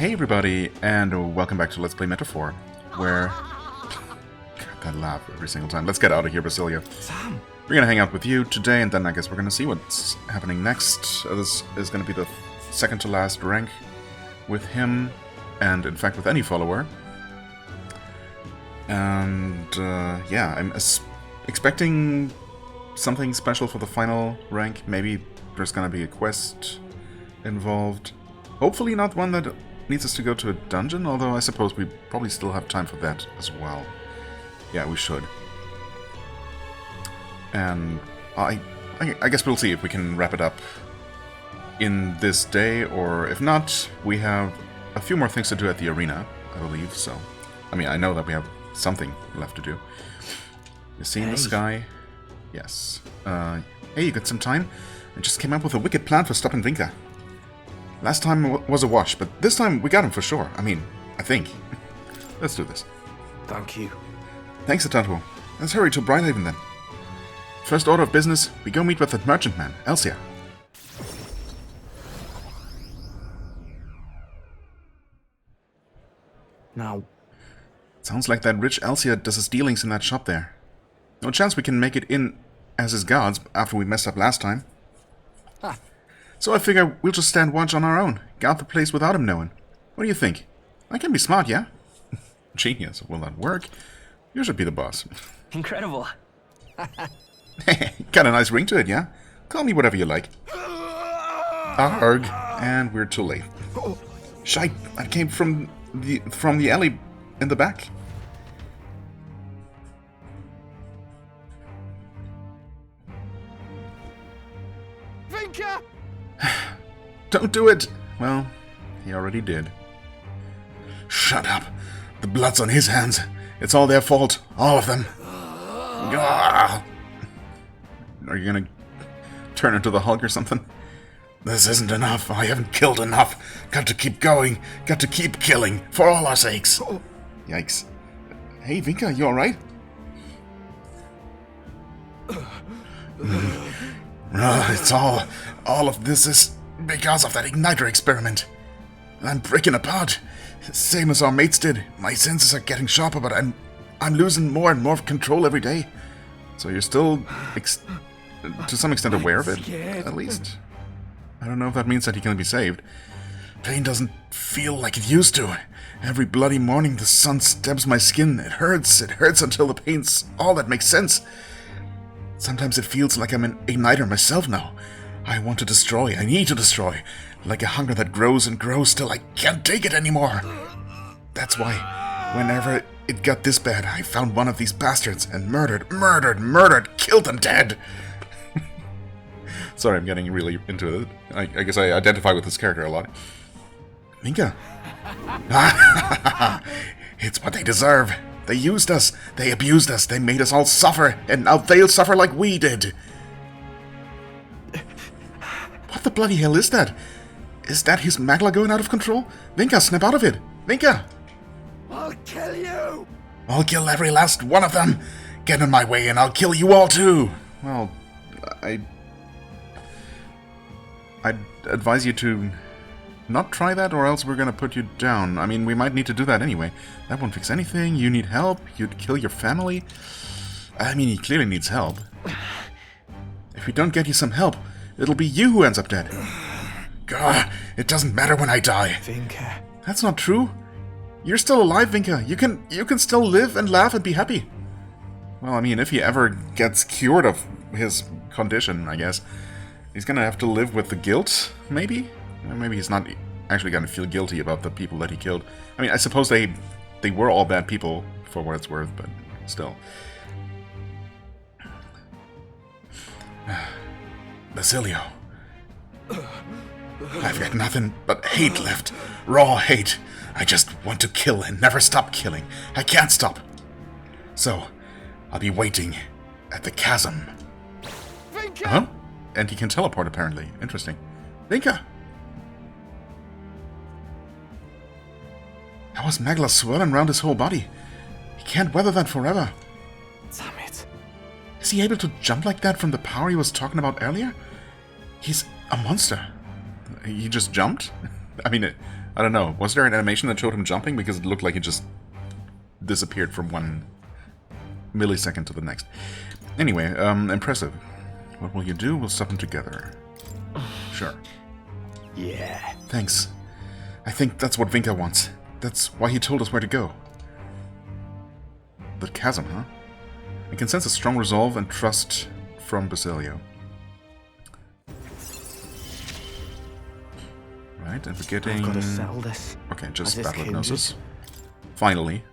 Hey everybody, and welcome back to Let's Play Metaphor, where... God, that laugh every single time. Let's get out of here, Basilio. Sam! We're gonna hang out with you today, and then I guess we're gonna see what's happening next. This is gonna be the second to last rank with him, and in fact with any follower. And yeah, I'm expecting something special for the final rank. Maybe there's gonna be a quest involved. Hopefully not one that needs us to go to a dungeon, although I suppose we probably still have time for that as well. Yeah, we should. And I guess we'll see if we can wrap it up in this day, or if not, we have a few more things to do at the arena, I believe, so... I mean, I know that we have something left to do. You see in the sky? Yes. Hey, you got some time? I just came up with a wicked plan for stopping Vinka. Last time was a wash, but this time we got him for sure. I mean, I think. Let's do this. Thank you. Thanks, Atlus. Let's hurry to Brighthaven then. First order of business, we go meet with that merchant man, Elsia. Now, Sounds like that rich Elsia does his dealings in that shop there. No chance we can make it in as his guards after we messed up last time. Ha. So I figure we'll just stand watch on our own, guard the place without him knowing. What do you think? I can be smart, yeah? Genius. Will that work? You should be the boss. incredible. Got a nice ring to it, yeah? Call me whatever you like. Arg. And we're too late. Shite, I came from the alley in the back. Vinka! Don't do it! Well, he already did. Shut up. The blood's on his hands. It's all their fault. All of them. Gah! Are you gonna turn into the Hulk or something? This isn't enough. I haven't killed enough. Got to keep going. Got to keep killing. For all our sakes. Yikes. Hey, Vinka, you alright? It's all of this is because of that igniter experiment. I'm breaking apart. Same as our mates did. My senses are getting sharper, but I'm losing more and more control every day. So you're still, to some extent, aware of it, at least? I don't know if that means that he can be saved. Pain doesn't feel like it used to. Every bloody morning the sun stabs my skin. It hurts until the pain's all that makes sense. Sometimes it feels like I'm an igniter myself now. I want to destroy, I need to destroy. Like a hunger that grows and grows till I can't take it anymore. That's why, whenever it got this bad, I found one of these bastards and murdered, killed them dead. Sorry, I'm getting really into it. I guess I identify with this character a lot. Vinka. It's what they deserve. They used us, they abused us, they made us all suffer, and now they'll suffer like we did. What the bloody hell is that? Is that his magla going out of control? Vinka, snap out of it! Vinka! I'll kill you! I'll kill every last one of them! Get in my way and I'll kill you all too! Well, I'd advise you to not try that, or else we're gonna put you down. I mean, we might need to do that anyway. That won't fix anything. You need help. You'd kill your family. I mean, he clearly needs help. If we don't get you some help, it'll be you who ends up dead. God, it doesn't matter when I die. Vinka. That's not true. You're still alive, Vinka. You can still live and laugh and be happy. Well, I mean, if he ever gets cured of his condition, I guess, he's gonna have to live with the guilt, maybe? Or maybe he's not actually gonna feel guilty about the people that he killed. I mean, I suppose they were all bad people, for what it's worth, but still. Basilio. I've got nothing but hate left. Raw hate. I just want to kill and never stop killing. I can't stop. So, I'll be waiting at the chasm. Vinka! Huh? And he can teleport, apparently. Interesting. Vinka! How was Magla swirling around his whole body? He can't weather that forever. Damn it. Is he able to jump like that from the power he was talking about earlier? He's a monster. He just jumped? I mean, I don't know. Was there an animation that showed him jumping? Because it looked like he just disappeared from 1 millisecond to the next. Anyway, impressive. What will you do? We'll stop them together. Sure. Yeah. Thanks. I think that's what Vinka wants. That's why he told us where to go. The chasm, huh? I can sense a strong resolve and trust from Basilio. Right, and we're getting... I've got to sell this. Okay, just As is battle hypnosis. kindred. Finally.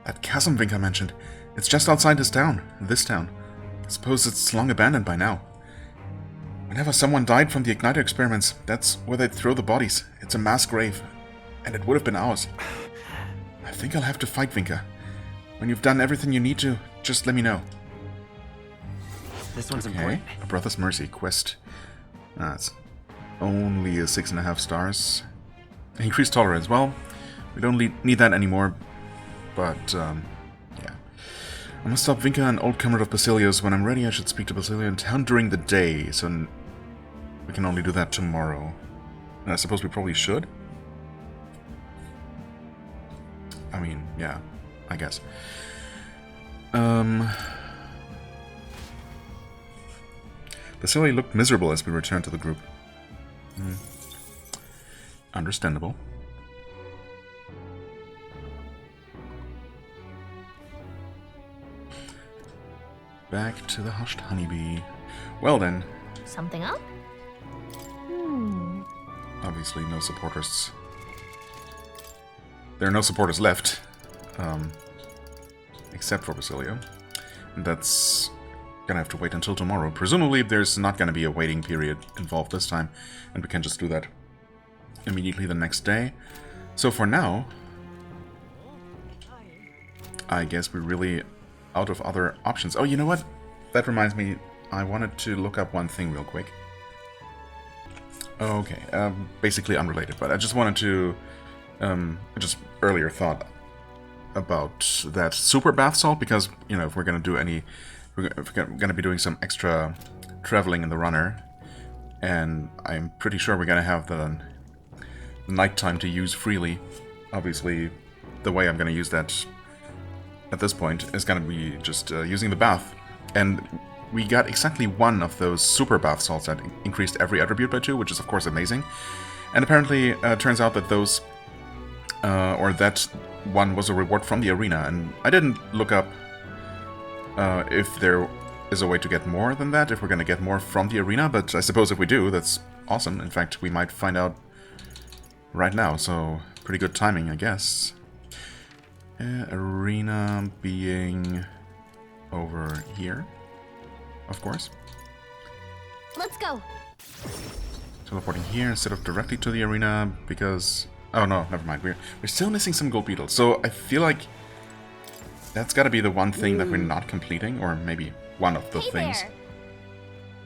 That chasm Vinka mentioned. It's just outside this town. I suppose it's long abandoned by now. Whenever someone died from the igniter experiments, that's where they'd throw the bodies. It's a mass grave. And it would have been ours. I think I'll have to fight Vinka. When you've done everything you need to, just let me know. This one's Okay, important. A Brother's Mercy quest. That's only a 6.5 stars. Increased tolerance. Well, we don't need that anymore. But, yeah. I must stop Vinka, an old comrade of Basilio's. When I'm ready, I should speak to Basilio in town during the day. So we can only do that tomorrow. And I suppose we probably should. I mean, yeah, I guess. Basilio looked miserable as we returned to the group. Understandable. Back to the hushed honeybee. Well then, Something up? obviously no supporters. There are no supporters left, except for Basilio. And that's gonna have to wait until tomorrow. Presumably there's not gonna be a waiting period involved this time, and we can just do that immediately the next day. So for now, I guess we're really out of other options. Oh, you know what? That reminds me, I wanted to look up one thing real quick. Okay, basically unrelated, but I just wanted to, I just earlier thought about that super bath salt, because, you know, if we're gonna do any, if we're gonna be doing some extra traveling in the runner, and I'm pretty sure we're gonna have the nighttime to use freely. Obviously, the way I'm gonna use that at this point is gonna be just using the bath, and we got exactly one of those super bath salts that increased every attribute by 2, which is of course amazing. And apparently, turns out that those, or that one was a reward from the arena, and I didn't look up if there is a way to get more than that, if we're gonna get more from the arena, but I suppose if we do, that's awesome. In fact, we might find out right now, so pretty good timing, I guess. Arena being over here, of course. Let's go. Teleporting here instead of directly to the arena, because... Oh no, never mind. We're still missing some Gold Beetles, so I feel like that's gotta be the one thing that we're not completing, or maybe one of the things. There.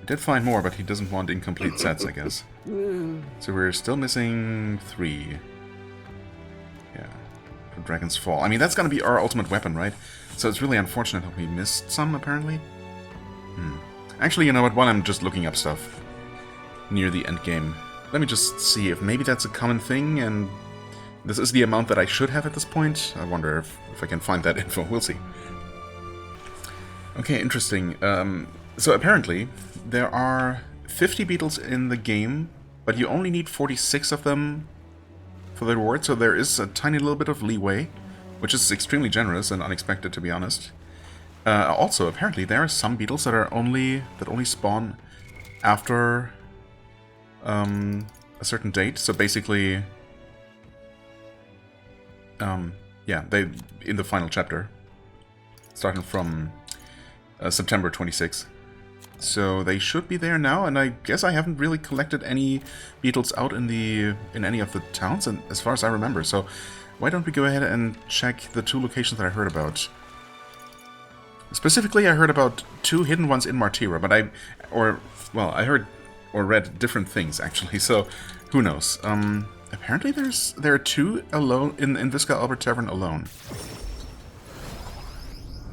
I did find more, but he doesn't want incomplete sets, I guess. So we're still missing 3. Yeah. For Dragon's Fall. I mean, that's gonna be our ultimate weapon, right? So it's really unfortunate that we missed some, apparently. Actually, you know what? While I'm just looking up stuff near the end game, let me just see if maybe that's a common thing, and this is the amount that I should have at this point. I wonder if I can find that info. We'll see. Okay, interesting. So apparently, there are 50 beetles in the game, but you only need 46 of them for the reward, so there is a tiny little bit of leeway, which is extremely generous and unexpected, to be honest. Also, apparently, there are some beetles that only spawn after a certain date. So basically, yeah, they in the final chapter, starting from September 26th. So they should be there now, and I guess I haven't really collected any beetles out in any of the towns, and as far as I remember. So why don't we go ahead and check the 2 locations that I heard about? Specifically, I heard about 2 hidden ones in Martira, but I heard or read different things, actually, so who knows. Apparently there are 2 alone in Visca Albert Tavern alone.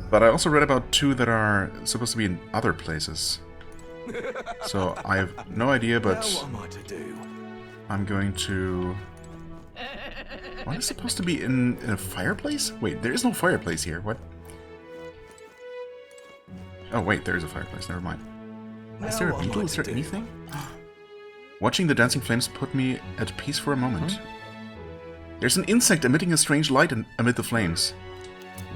But I also read about 2 that are supposed to be in other places. So I have no idea, but Now what am I to do? I'm going to... What is supposed to be in a fireplace? Wait, there is no fireplace here. What? Oh, wait, there is a fireplace. Never mind. Is there a beetle? Is there anything? Watching the dancing flames put me at peace for a moment. There's an insect emitting a strange light amid the flames.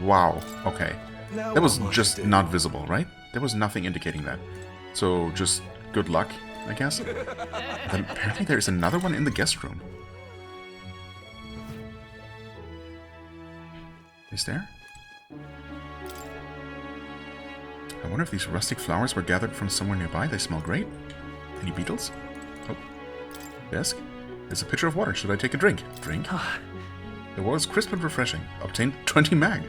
Wow. Okay. That was just not visible, right? There was nothing indicating that. So, just good luck, I guess. Then apparently there is another one in the guest room. Is there? I wonder if these rustic flowers were gathered from somewhere nearby. They smell great. Any beetles? Oh. Desk. There's a pitcher of water. Should I take a drink? Drink? The water is crisp and refreshing. Obtained 20 mag.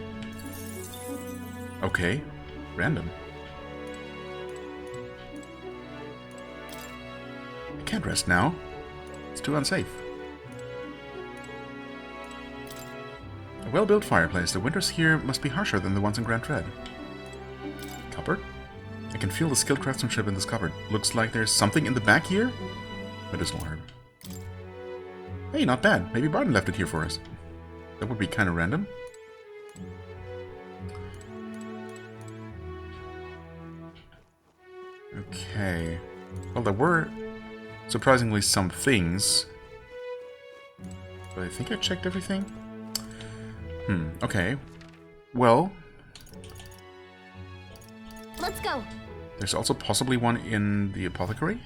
Okay. Random. I can't rest now. It's too unsafe. A well-built fireplace. The winters here must be harsher than the ones in Grand Tread. Cupboard? I can feel the skilled craftsmanship in this cupboard. Looks like there's something in the back here? Medicinal herb. Hey, not bad. Maybe Barton left it here for us. That would be kind of random. Okay. Well, there were surprisingly some things. But I think I checked everything. Okay. Well... Let's go. There's also possibly one in the apothecary?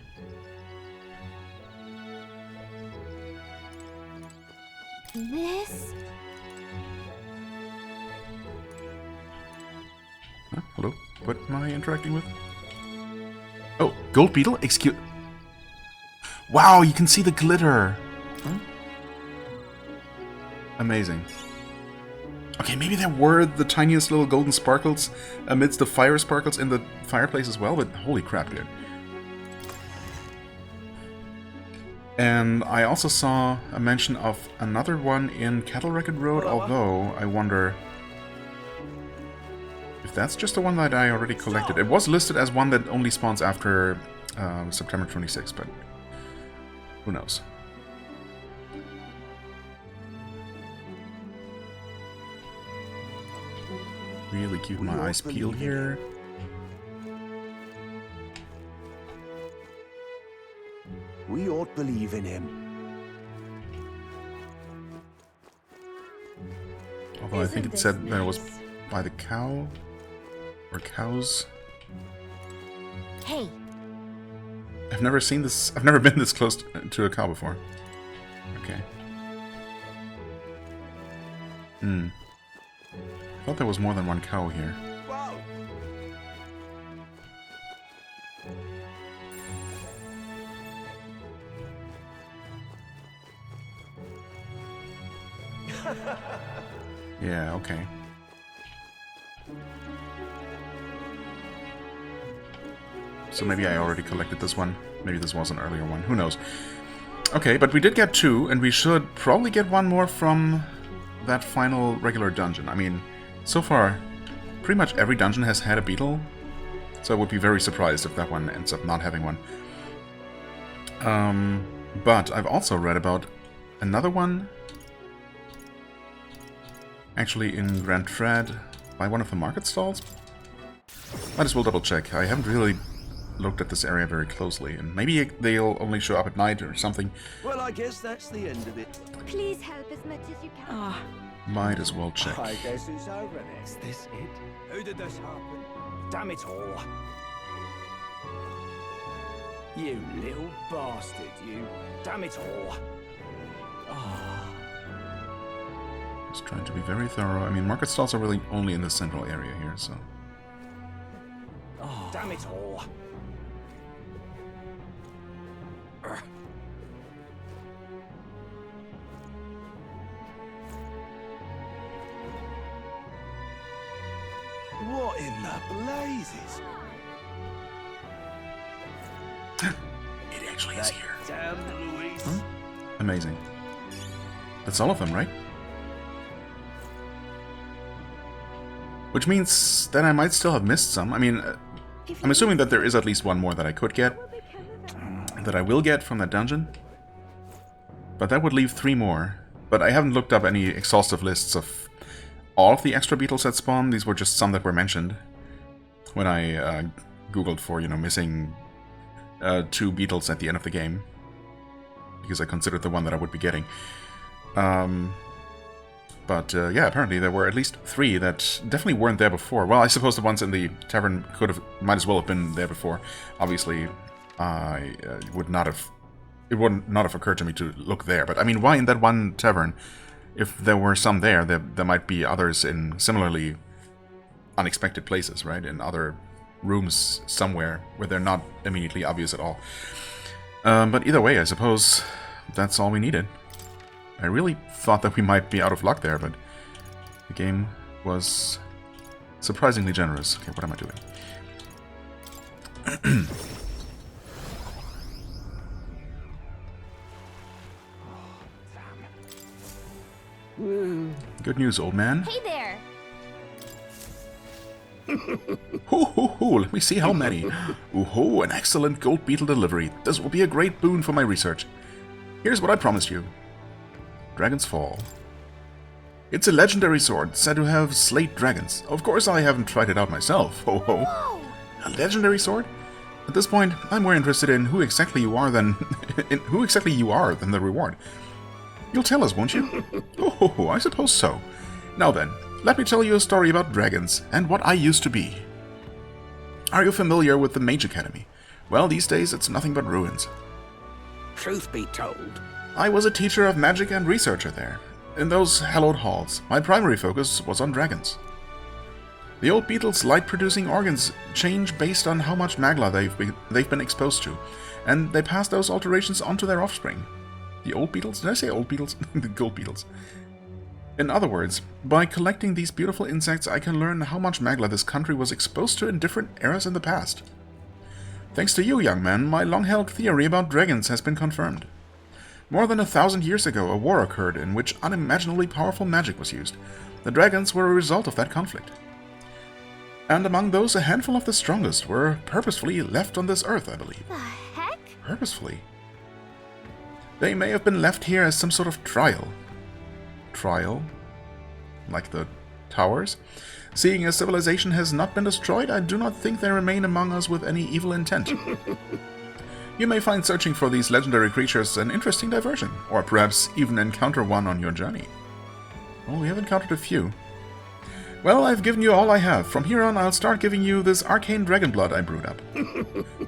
This? Huh? Hello? What am I interacting with? Oh, Gold Beetle? Excuse... Wow, you can see the glitter! Huh? Amazing. Okay, maybe there were the tiniest little golden sparkles amidst the fire sparkles in the fireplace as well, but holy crap, dude. And I also saw a mention of another one in Cattle Record Road, although I wonder if that's just the one that I already collected. It was listed as one that only spawns after September 26th, but who knows. Really cute, my eyes peeled here. We ought to believe in him. Although I think it said that it was by the cow. Or cows. Hey. I've never seen this. I've never been this close to a cow before. Okay. I thought there was more than one cow here. Whoa. Yeah, okay. So maybe I already collected this one. Maybe this was an earlier one. Who knows? Okay, but we did get two, and we should probably get one more from that final regular dungeon. I mean, so far, pretty much every dungeon has had a beetle, so I would be very surprised if that one ends up not having one. But I've also read about another one, actually in Grand Tread, by one of the market stalls. Might as well double check. I haven't really looked at this area very closely, and maybe they'll only show up at night or something. Well, I guess that's the end of it. Please help as much as you can. Might as well check. I guess it's over then. Is this it? Who did this happen? Damn it all. You little bastard, you. Damn it all. Just trying to be very thorough. I mean, market stalls are really only in the central area here, so... Damn it all. What in the blazes? It actually is here. Damn Louise. Amazing. That's all of them, right? Which means that I might still have missed some. I mean, I'm assuming that there is at least one more that I could get. That I will get from that dungeon. But that would leave 3 more. But I haven't looked up any exhaustive lists of all of the extra beetles that spawn. These were just some that were mentioned when I googled for, you know, missing 2 beetles at the end of the game. Because I considered the one that I would be getting. But yeah, apparently there were at least 3 that definitely weren't there before. Well, I suppose the ones in the tavern might as well have been there before. Obviously, it would not have occurred to me to look there. But I mean, why in that one tavern? If there were some there might be others in similarly unexpected places, right? In other rooms somewhere where they're not immediately obvious at all. But either way, I suppose that's all we needed. I really thought that we might be out of luck there, but the game was surprisingly generous. Okay, what am I doing? Good news, old man. Hey there. Hoo hoo hoo, let me see how many. Ooh ho, an excellent gold beetle delivery. This will be a great boon for my research. Here's what I promised you. Dragon's Fall. It's a legendary sword, said to have slayed dragons. Of course I haven't tried it out myself. Ho ho. Whoa. A legendary sword? At this point, I'm more interested in who exactly you are than the reward. You'll tell us, won't you? Ho ho ho, I suppose so. Now then, let me tell you a story about dragons and what I used to be. Are you familiar with the Mage Academy? Well, these days it's nothing but ruins. Truth be told, I was a teacher of magic and researcher there. In those hallowed halls, my primary focus was on dragons. The old beetles' light-producing organs change based on how much magla they've been exposed to, and they pass those alterations onto their offspring. The old beetles? Did I say old beetles? The gold beetles. In other words, by collecting these beautiful insects, I can learn how much magla this country was exposed to in different eras in the past. Thanks to you, young man, my long-held theory about dragons has been confirmed. More than 1,000 years ago, a war occurred in which unimaginably powerful magic was used. The dragons were a result of that conflict. And among those, a handful of the strongest were purposefully left on this earth, I believe. The heck? Purposefully. They may have been left here as some sort of trial. Trial? Like the towers? Seeing as civilization has not been destroyed, I do not think they remain among us with any evil intent. You may find searching for these legendary creatures an interesting diversion, or perhaps even encounter one on your journey. Well, we have encountered a few. Well, I've given you all I have. From here on, I'll start giving you this arcane dragon blood I brewed up.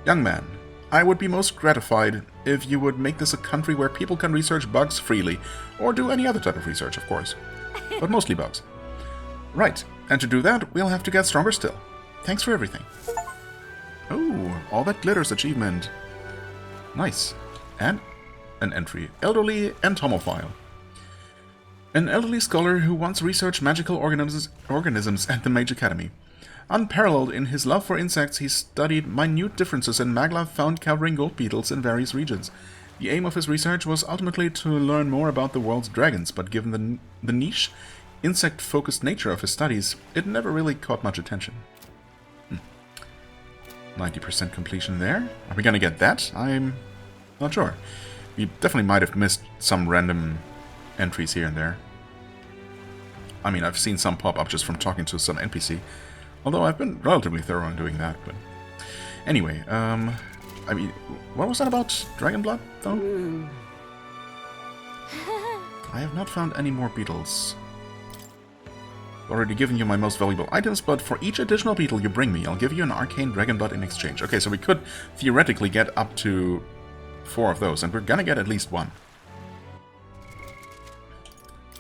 Young man, I would be most gratified if you would make this a country where people can research bugs freely, or do any other type of research, of course. But mostly bugs. Right, and to do that, we'll have to get stronger still. Thanks for everything. Oh, all that glitters achievement. Nice. And an entry. Elderly entomophile. An elderly scholar who once researched magical organisms at the Mage Academy. Unparalleled in his love for insects, he studied minute differences in magla found covering gold beetles in various regions. The aim of his research was ultimately to learn more about the world's dragons, but given the niche, insect-focused nature of his studies, it never really caught much attention. 90% completion there. Are we gonna get that? I'm not sure. We definitely might have missed some random entries here and there. I mean, I've seen some pop up just from talking to some NPC. Although I've been relatively thorough in doing that, but... Anyway, I mean, what was that about Dragon Blood, though? I have not found any more beetles. Already given you my most valuable items, but for each additional beetle you bring me, I'll give you an arcane dragon blood in exchange. Okay, so we could theoretically get up to 4 of those, and we're gonna get at least 1.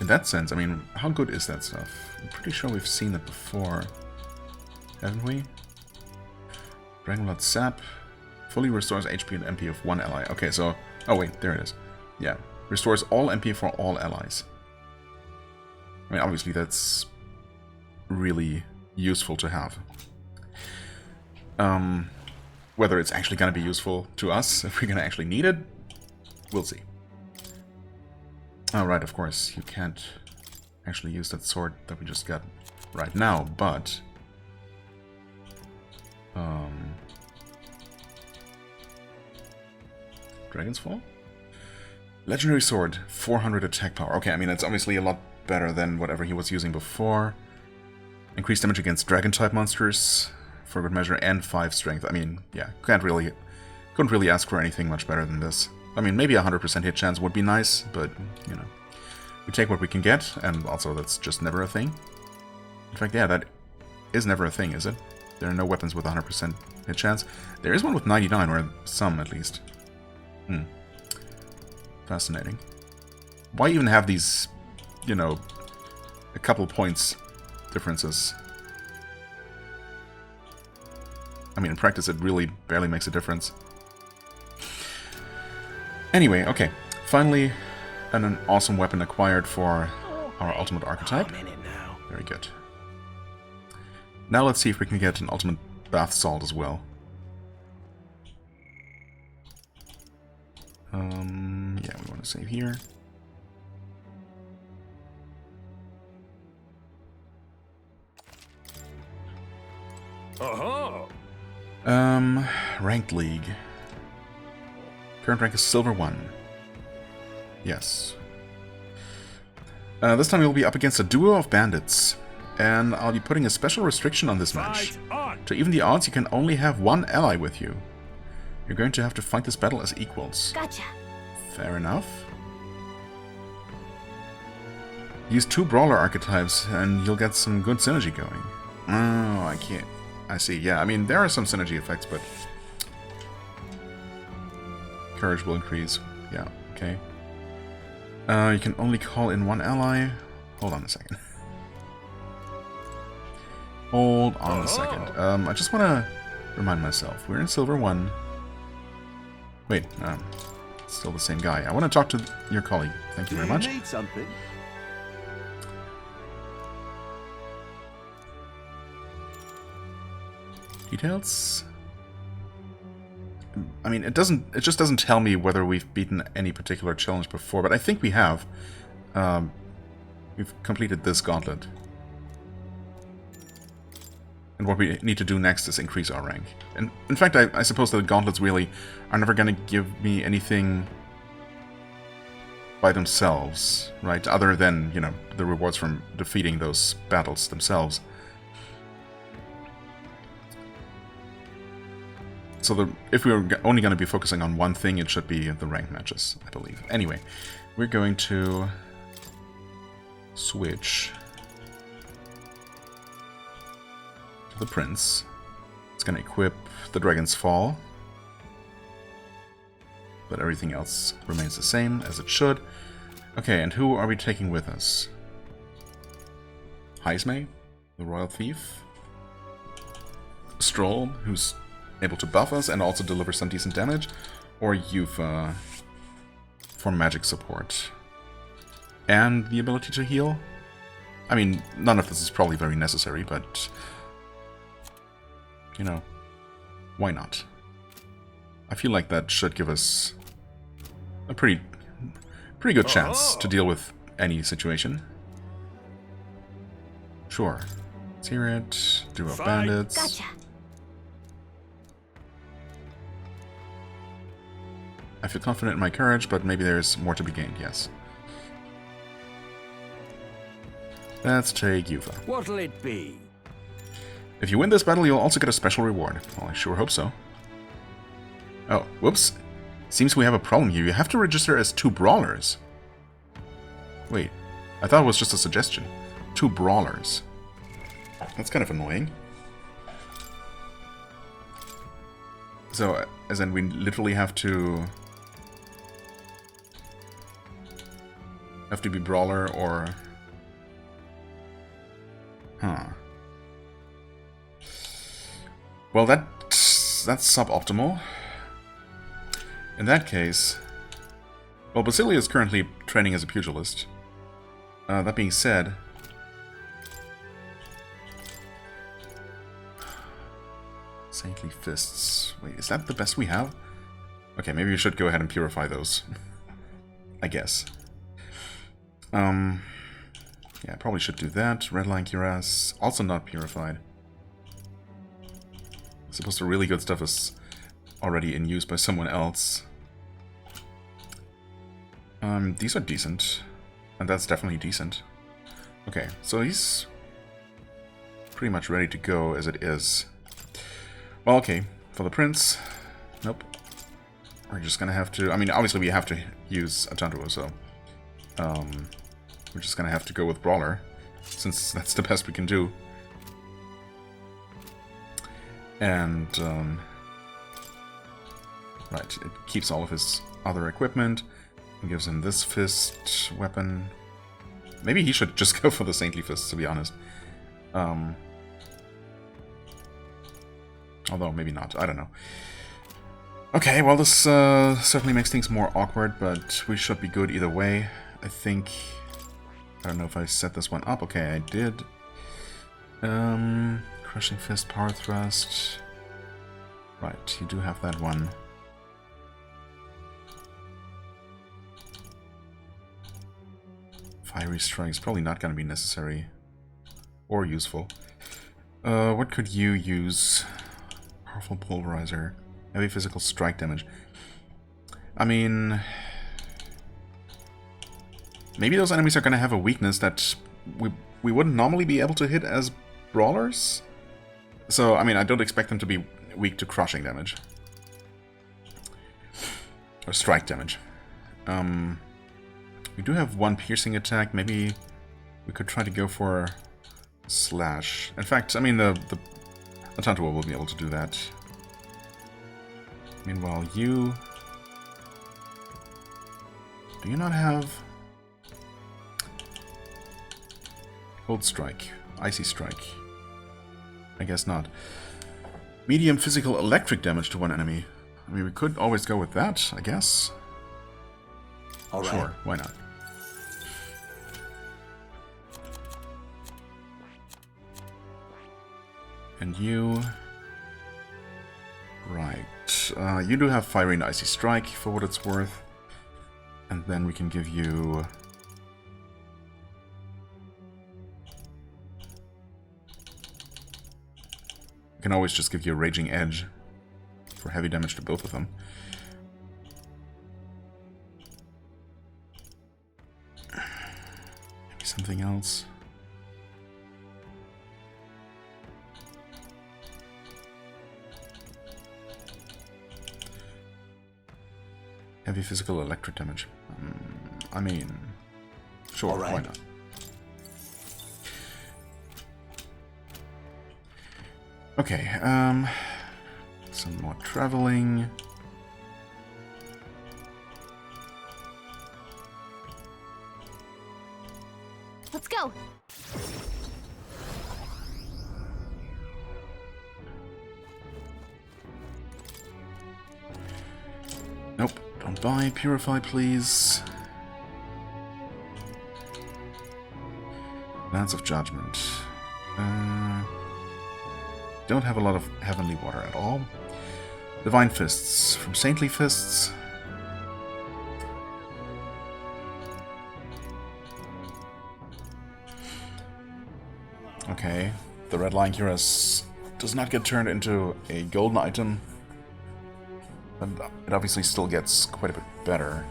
In that sense, I mean, how good is that stuff? I'm pretty sure we've seen it before, haven't we? Dragon blood sap fully restores HP and MP of 1 ally. Okay, so... Oh wait, there it is. Yeah, restores all MP for all allies. I mean, obviously that's really useful to have. Whether it's actually going to be useful to us, if we're going to actually need it, we'll see. Alright, of course, you can't actually use that sword that we just got right now, but... Dragon's Fall? Legendary Sword, 400 attack power. Okay, I mean, that's obviously a lot better than whatever he was using before. Increased damage against Dragon-type monsters, for good measure, and 5 strength. I mean, yeah, couldn't really ask for anything much better than this. I mean, maybe a 100% hit chance would be nice, but, you know, we take what we can get, and also that's just never a thing. In fact, yeah, that is never a thing, is it? There are no weapons with 100% hit chance. There is one with 99, or some at least. Fascinating. Why even have these, you know, a couple points differences? I mean, in practice, it really barely makes a difference. Anyway, okay. Finally, an awesome weapon acquired for our ultimate archetype. I'm in it now. Very good. Now let's see if we can get an ultimate bath salt as well. Yeah, we want to save here. Ranked League. Current rank is Silver 1. Yes. This time we'll be up against a duo of bandits. And I'll be putting a special restriction on this match. To even the odds, you can only have one ally with you. You're going to have to fight this battle as equals. Gotcha. Fair enough. Use 2 brawler archetypes and you'll get some good synergy going. Oh, I can't. I see. Yeah, I mean, there are some synergy effects, but... Courage will increase. Yeah, okay. You can only call in one ally. Hold on a second. Hold on a second. I just want to remind myself. We're in Silver 1. Wait, still the same guy. I want to talk to your colleague. Thank you very much. Need something? Details? I mean, it just doesn't tell me whether we've beaten any particular challenge before, but I think we have. We've completed this gauntlet. And what we need to do next is increase our rank. And in fact, I suppose the gauntlets really are never going to give me anything by themselves, right? Other than, you know, the rewards from defeating those battles themselves. So if we were only going to be focusing on one thing, it should be the ranked matches, I believe. Anyway, we're going to switch to the Prince. It's going to equip the Dragon's Fall. But everything else remains the same, as it should. Okay, and who are we taking with us? Heisme, the Royal Thief. Stroll, who's able to buff us and also deliver some decent damage, or Yufa for magic support. And the ability to heal? I mean, none of this is probably very necessary, but, you know, why not? I feel like that should give us a pretty good chance to deal with any situation. Sure. Let's hear it. Duo of bandits. Gotcha. I feel confident in my courage, but maybe there's more to be gained, yes. Let's take Yufa. What'll it be? If you win this battle, you'll also get a special reward. Well, I sure hope so. Oh, whoops. Seems we have a problem here. You have to register as 2 brawlers. Wait, I thought it was just a suggestion. 2 brawlers. That's kind of annoying. So, as in we literally have to be brawler or... Huh. Well, that's suboptimal. In that case... Well, Basilia is currently training as a pugilist. That being said... Saintly Fists. Wait, is that the best we have? Okay, maybe we should go ahead and purify those. I guess. Yeah, I probably should do that. Redline Cuirass, also not purified. I suppose the really good stuff is already in use by someone else. These are decent. And that's definitely decent. Okay, so he's pretty much ready to go as it is. Well, okay, for the prince, nope. We're just gonna have to, I mean, obviously we have to use Atantuo, so we're just gonna have to go with Brawler, since that's the best we can do. And, right, it keeps all of his other equipment, and gives him this fist weapon. Maybe he should just go for the Saintly Fist, to be honest. Although, maybe not. I don't know. Okay, well, this certainly makes things more awkward, but we should be good either way. I think... I don't know if I set this one up. Okay, I did. Crushing Fist, Power Thrust. Right, you do have that one. Fiery Strike is probably not going to be necessary or useful. What could you use? Powerful Pulverizer. Heavy Physical Strike Damage. I mean... maybe those enemies are going to have a weakness that we wouldn't normally be able to hit as brawlers? So, I mean, I don't expect them to be weak to crushing damage. Or strike damage. We do have one piercing attack. Maybe we could try to go for slash. In fact, I mean, the Tantua will be able to do that. Meanwhile, you... do you not have... Cold Strike? Icy Strike? I guess not. Medium physical electric damage to one enemy. I mean, we could always go with that, I guess. All right. Sure, why not? And you... right. You do have Fiery and Icy Strike, for what it's worth. And then we can give you... we can always just give you a Raging Edge for heavy damage to both of them. Maybe something else. Heavy physical electric damage. I mean, sure, all right. Why not? Okay, some more traveling. Let's go. Nope, don't buy. Purify, please. Lance of Judgment. Don't have a lot of Heavenly Water at all. Divine Fists. From Saintly Fists. Okay. The Red Lion Cuirass does not get turned into a golden item. But it obviously still gets quite a bit better.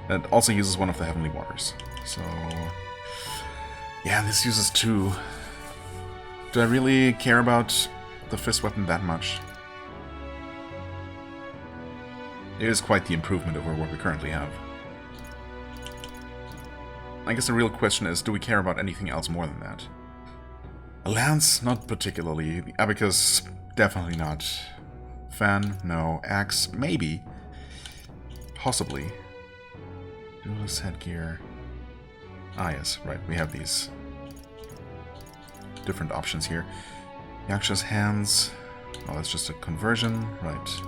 And it also uses one of the Heavenly Waters. So... yeah, this uses two. Do I really care about the fist weapon that much? It is quite the improvement over what we currently have. I guess the real question is, do we care about anything else more than that? A lance? Not particularly. The abacus? Definitely not. Fan? No. Axe? Maybe. Possibly. Duelist headgear. Ah yes, right, we have these different options here. Yaksha's hands. Oh, that's just a conversion, right.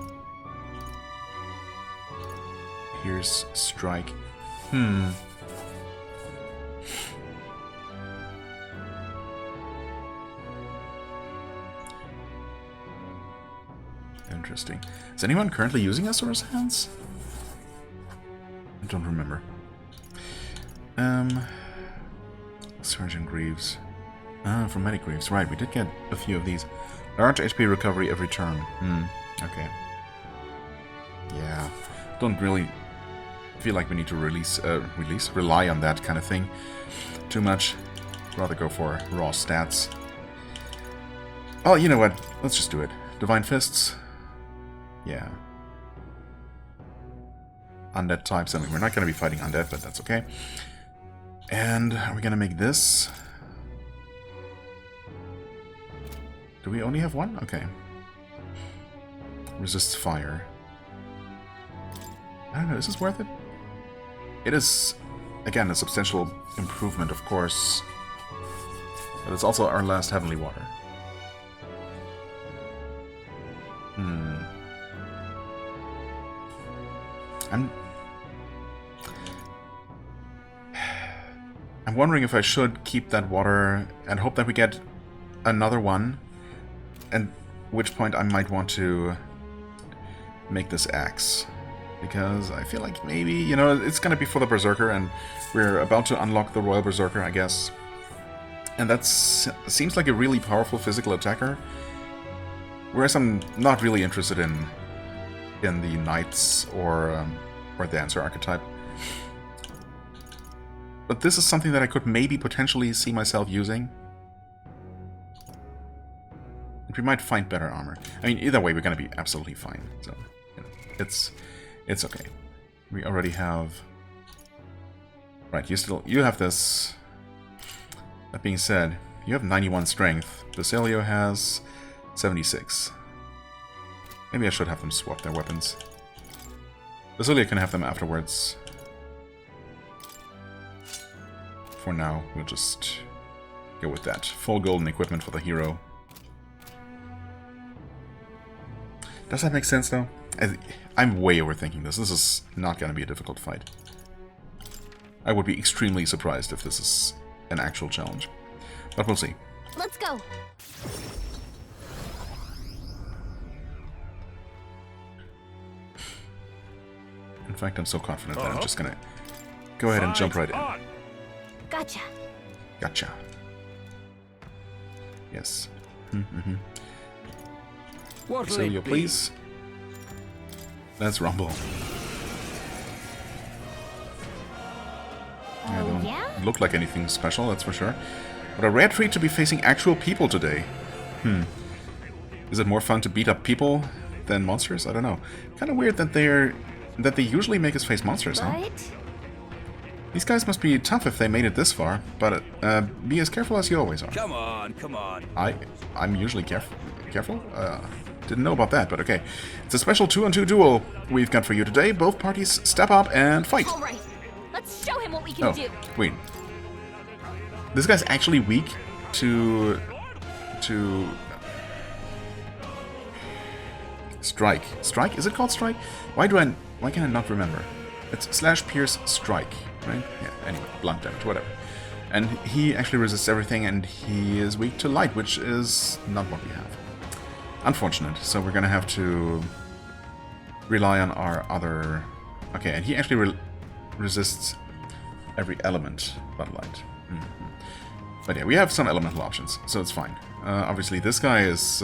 Pierce, strike. Interesting. Is anyone currently using Azura's hands? I don't remember. Surgeon Greaves. Ah, from Medic Greaves. Right, we did get a few of these. Large HP recovery every turn. Okay. Yeah. Don't really feel like we need to rely on that kind of thing too much. Rather go for raw stats. Oh, you know what? Let's just do it. Divine Fists. Yeah. Undead types. I mean, we're not going to be fighting undead, but that's okay. And are we going to make this? Do we only have one? Okay. Resists fire. I don't know, is this worth it? It is, again, a substantial improvement, of course. But it's also our last Heavenly Water. I'm wondering if I should keep that water and hope that we get another one, and at which point I might want to make this axe. Because I feel like maybe, you know, it's going to be for the Berserker, and we're about to unlock the Royal Berserker, I guess. And that seems like a really powerful physical attacker. Whereas I'm not really interested in the Knights or Dancer archetype. But this is something that I could maybe potentially see myself using. And we might find better armor. I mean, either way, we're going to be absolutely fine. So, you know, it's okay. We already have... Right, you have this. That being said, you have 91 strength. Basilio has 76. Maybe I should have them swap their weapons. Basilio can have them afterwards. For now, we'll just go with that. Full golden equipment for the hero. Does that make sense, though? I'm way overthinking this. This is not going to be a difficult fight. I would be extremely surprised if this is an actual challenge. But we'll see. Let's go. In fact, I'm so confident that I'm just going to go ahead and jump right in. Gotcha. Gotcha. Yes. Basilio, please. Let's rumble. Oh, yeah? Look like anything special, that's for sure. What a rare treat to be facing actual people today. Is it more fun to beat up people than monsters? I don't know. Kind of weird that they usually make us face monsters, huh? What? These guys must be tough if they made it this far, but be as careful as you always are. Come on, come on. I'm usually careful? Didn't know about that, but okay. It's a special 2-on-2 duel we've got for you today. Both parties step up and fight. All right. Let's show him what we can do. Wait. This guy's actually weak to strike. Strike? Is it called strike? Why can I not remember? It's / pierce strike, right? Yeah, anyway, blunt damage, whatever. And he actually resists everything, and he is weak to light, which is not what we have. Unfortunate, so we're gonna have to rely on our other... Okay, and he actually resists every element but light. But yeah, we have some elemental options, so it's fine. Obviously, this guy is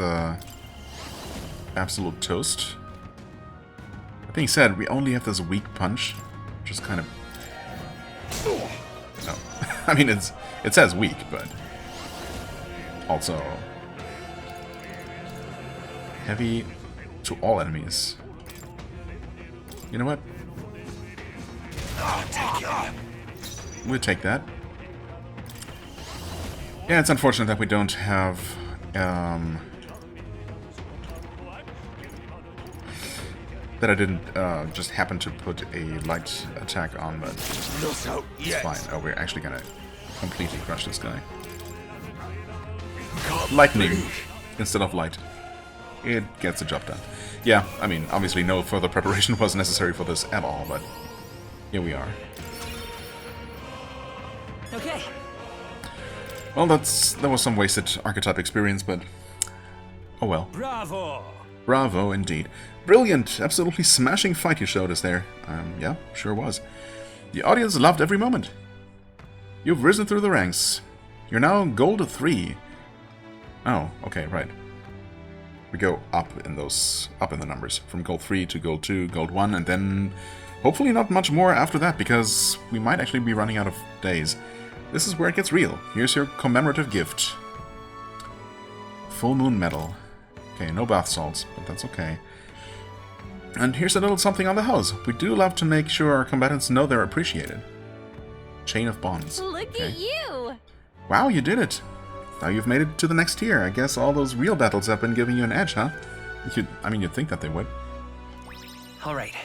absolute toast. That being said, we only have this weak punch, which is kind of... No. I mean, it says weak, but... Also... heavy to all enemies. You know what? We'll take that. Yeah, it's unfortunate that we don't have... that I didn't just happen to put a light attack on, but it's fine. Oh, we're actually gonna completely crush this guy. Lightning instead of light. It gets the job done. Yeah, I mean, obviously no further preparation was necessary for this at all, but here we are. Okay. Well, that was some wasted archetype experience, but oh well. Bravo! Bravo, indeed. Brilliant! Absolutely smashing fight you showed us there. Yeah, sure was. The audience loved every moment. You've risen through the ranks. You're now Gold 3. Oh, okay, right. We go up in the numbers. From Gold 3 to Gold 2, Gold 1, and then Hopefully not much more after that, because we might actually be running out of days. This is where it gets real. Here's your commemorative gift. Full Moon Medal. Okay, no bath salts, but that's okay. And here's a little something on the house. We do love to make sure our combatants know they're appreciated. Chain of Bonds. Look at you! Wow, you did it! Now you've made it to the next tier. I guess all those real battles have been giving you an edge, huh? You'd think that they would. All right.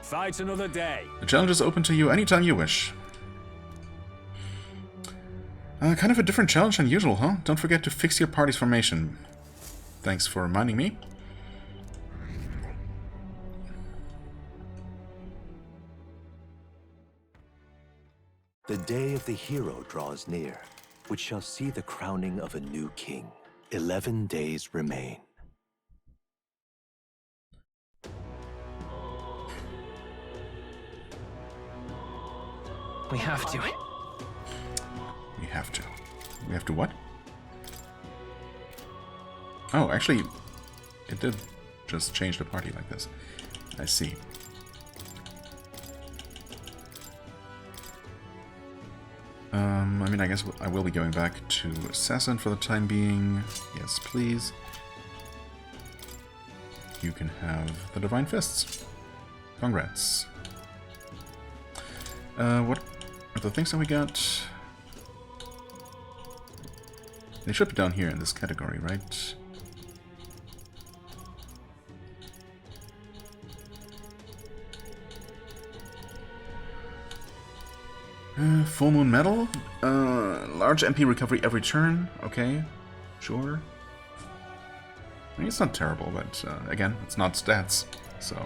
Fight another day. The challenge is open to you anytime you wish. Kind of a different challenge than usual, huh? Don't forget to fix your party's formation. Thanks for reminding me. The day of the hero draws near, which shall see the crowning of a new king. 11 days remain. We have to. We have to. We have to what? Oh, actually, it did just change the party like this. I see. I guess I will be going back to Assassin for the time being. Yes, please. You can have the Divine Fists. Congrats. What are the things that we got? They should be down here in this category, right? Full Moon Medal? Large MP recovery every turn. Okay, sure. I mean, it's not terrible, but again, it's not stats, so...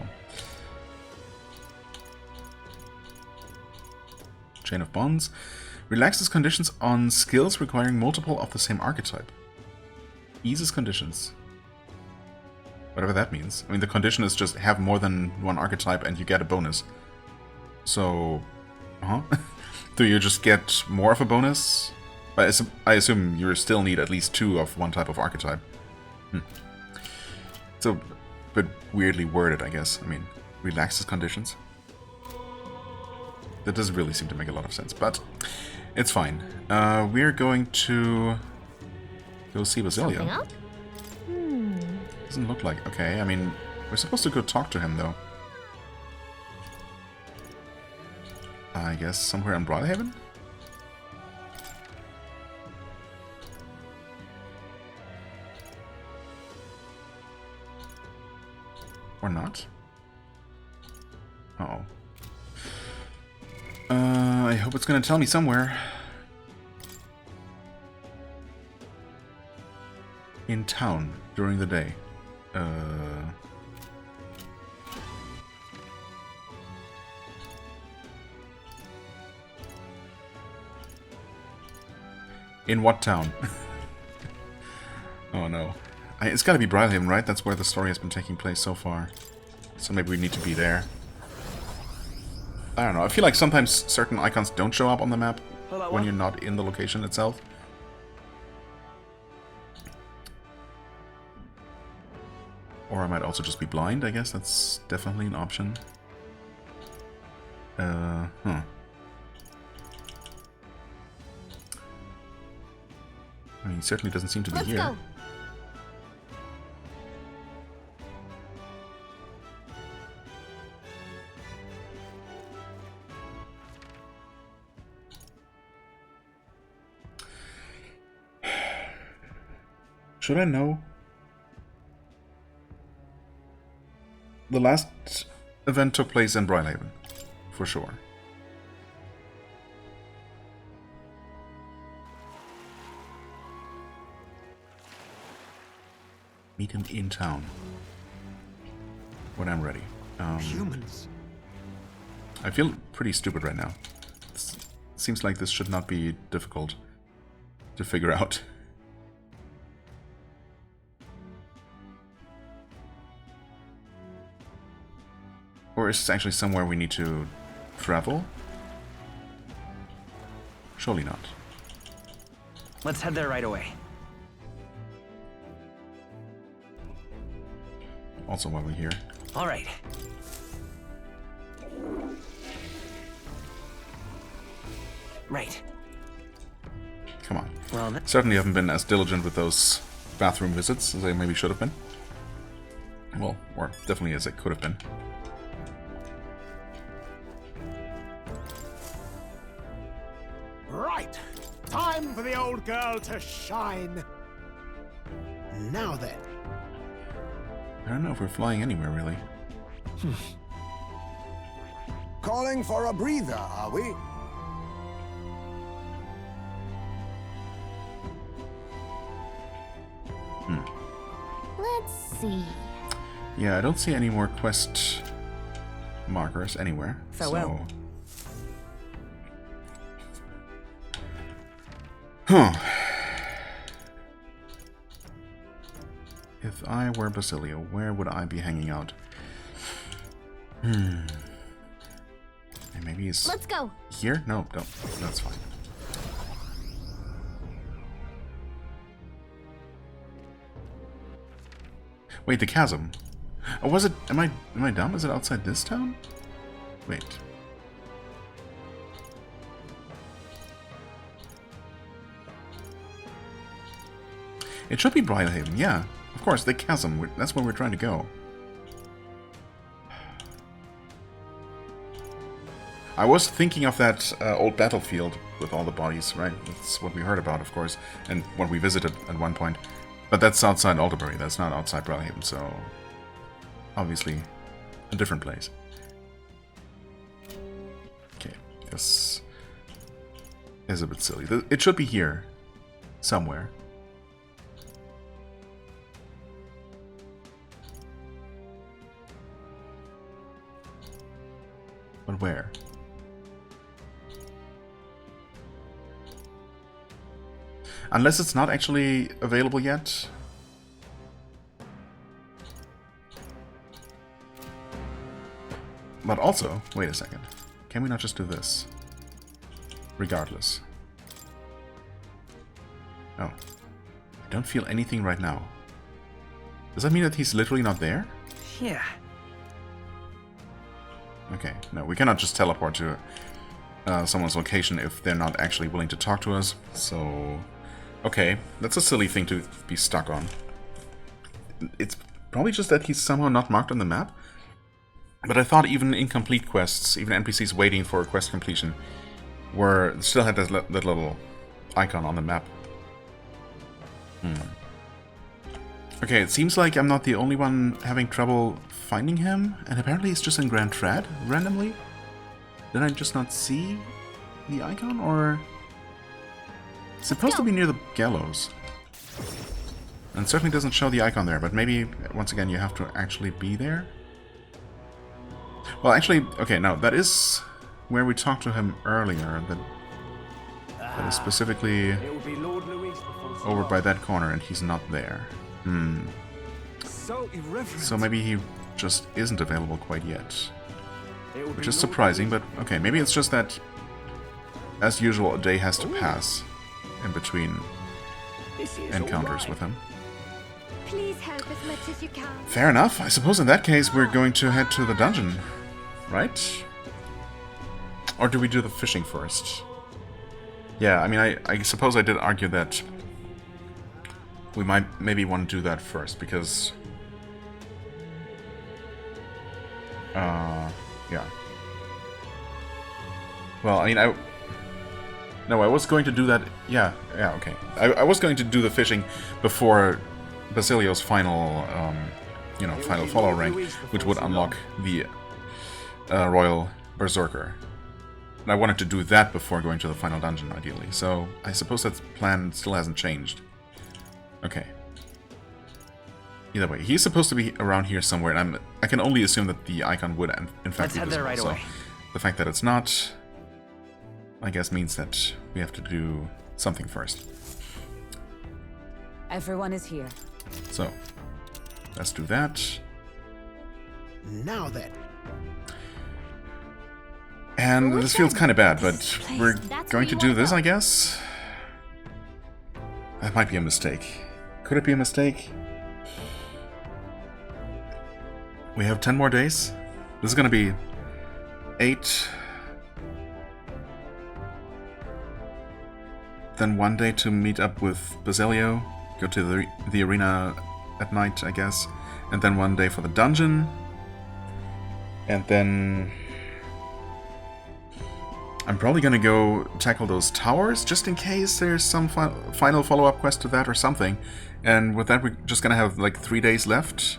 Chain of Bonds. Relaxes conditions on skills requiring multiple of the same archetype. Eases conditions. Whatever that means. I mean, the condition is just have more than one archetype and you get a bonus. So... Do you just get more of a bonus? I assume you still need at least 2 of one type of archetype. It's a bit weirdly worded, I guess. I mean, relaxes conditions. That doesn't really seem to make a lot of sense, but it's fine. We're going to go see Basilio. Doesn't look like... Okay, I mean, we're supposed to go talk to him, though. I guess somewhere in Broadhaven? Or not? Uh-oh. I hope it's gonna tell me somewhere. In town, during the day. In what town? Oh no. It's gotta be Brylehaven, right? That's where the story has been taking place so far. So maybe we need to be there. I don't know. I feel like sometimes certain icons don't show up on the map when you're not in the location itself. Or I might also just be blind, I guess. That's definitely an option. I mean, he certainly doesn't seem to be here. Go. Should I know? The last event took place in Brylehaven, for sure. Meet him in town. When I'm ready. Humans. I feel pretty stupid right now. Seems like this should not be difficult to figure out. Or is this actually somewhere we need to travel? Surely not. Let's head there right away. Also while we're here. All right. Right. Come on. Well, Certainly haven't been as diligent with those bathroom visits as I maybe should have been. Well, or definitely as I could have been. Right. Time for the old girl to shine. Now then. I don't know if we're flying anywhere, really. Calling for a breather, are we? Let's see. Yeah, I don't see any more quest markers anywhere. Farewell. Huh. If I were Basilio, where would I be hanging out? And maybe he's Let's go. here? No, don't. That's fine. Wait, the chasm. Oh, was it? Am I dumb? Is it outside this town? Wait. It should be Bridlehaven, yeah. Of course, the chasm. That's where we're trying to go. I was thinking of that old battlefield with all the bodies, right? That's what we heard about, of course, and what we visited at one point. But that's outside Alderbury, that's not outside Bridlehaven, so obviously a different place. Okay, this is a bit silly. It should be here, somewhere. But where? Unless it's not actually available yet. But also, wait a second. Can we not just do this? Regardless. No. I don't feel anything right now. Does that mean that he's literally not there? Yeah. Okay, no, we cannot just teleport to someone's location if they're not actually willing to talk to us, so... Okay, that's a silly thing to be stuck on. It's probably just that he's somehow not marked on the map. But I thought even incomplete quests, even NPCs waiting for quest completion, still had that little icon on the map. Okay, it seems like I'm not the only one having trouble finding him, and apparently it's just in Grand Trad, randomly. Did I just not see the icon, or... It's supposed to be near the gallows. And it certainly doesn't show the icon there, but maybe, once again, you have to actually be there? Well, actually, okay, no, that is where we talked to him earlier. That is specifically It'll be Lord Louis before over by that corner, and he's not there. So irreverent. So maybe he just isn't available quite yet. It'll Which be is Lord surprising, Louis. but okay, maybe it's just that, as usual, a day has to pass in between This is encounters all right. with him. Please help as much as you can. Fair enough. I suppose in that case we're going to head to the dungeon, right? Or do we do the fishing first? Yeah, I mean, I suppose I did argue that we might maybe want to do that first, because... yeah. Well, I mean, No, I was going to do that... Yeah, okay. I was going to do the fishing before Basilio's final, final follow rank, which would unlock the Royal Berserker. And I wanted to do that before going to the final dungeon, ideally. So, I suppose that plan still hasn't changed. Okay. Either way, he's supposed to be around here somewhere, and I can only assume that the icon would, in fact, Let's be head there visible. right So, away. the fact that it's not, I guess, means that we have to do something first. Everyone is here. So, let's do that. Now then. And this feels kind of bad, but we're That's going where to you do wanna this, go. I guess? That might be a mistake. Could it be a mistake? we have 10 more days. This is gonna be 8. Then 1 day to meet up with Basilio, go to the arena at night, I guess. And then 1 day for the dungeon. And then I'm probably gonna go tackle those towers, just in case there's some final follow-up quest to that or something. And with that, we're just gonna have like 3 days left,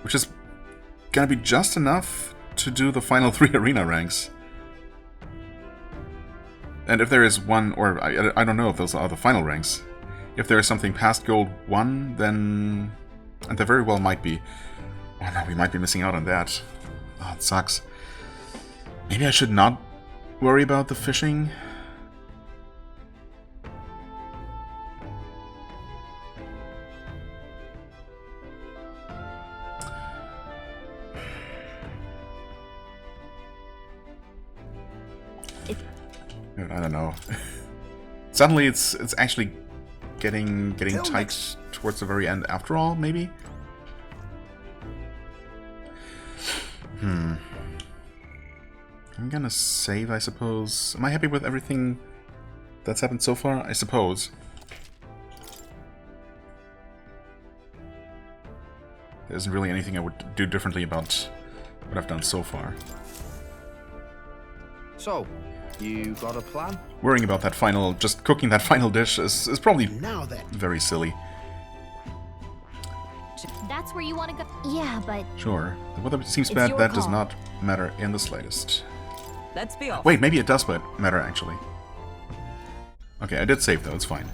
which is gonna be just enough to do the final 3 arena ranks. And if there is one, or I don't know if those are the final ranks. If there is something past Gold 1, then... And there very well might be. Oh no, we might be missing out on that. Oh, it sucks. Maybe I should not worry about the fishing. I don't know. Suddenly it's actually getting tight towards the very end after all, maybe? I'm gonna save, I suppose. Am I happy with everything that's happened so far? I suppose. There isn't really anything I would do differently about what I've done so far. So, you got a plan? Worrying about that final, just cooking that final dish is probably Now then. very silly. That's where you want to go. Yeah, but Sure. The weather seems It's bad, your that does call. not matter in the slightest. Let's be off. Wait, maybe it does matter, actually. Okay, I did save, though, it's fine.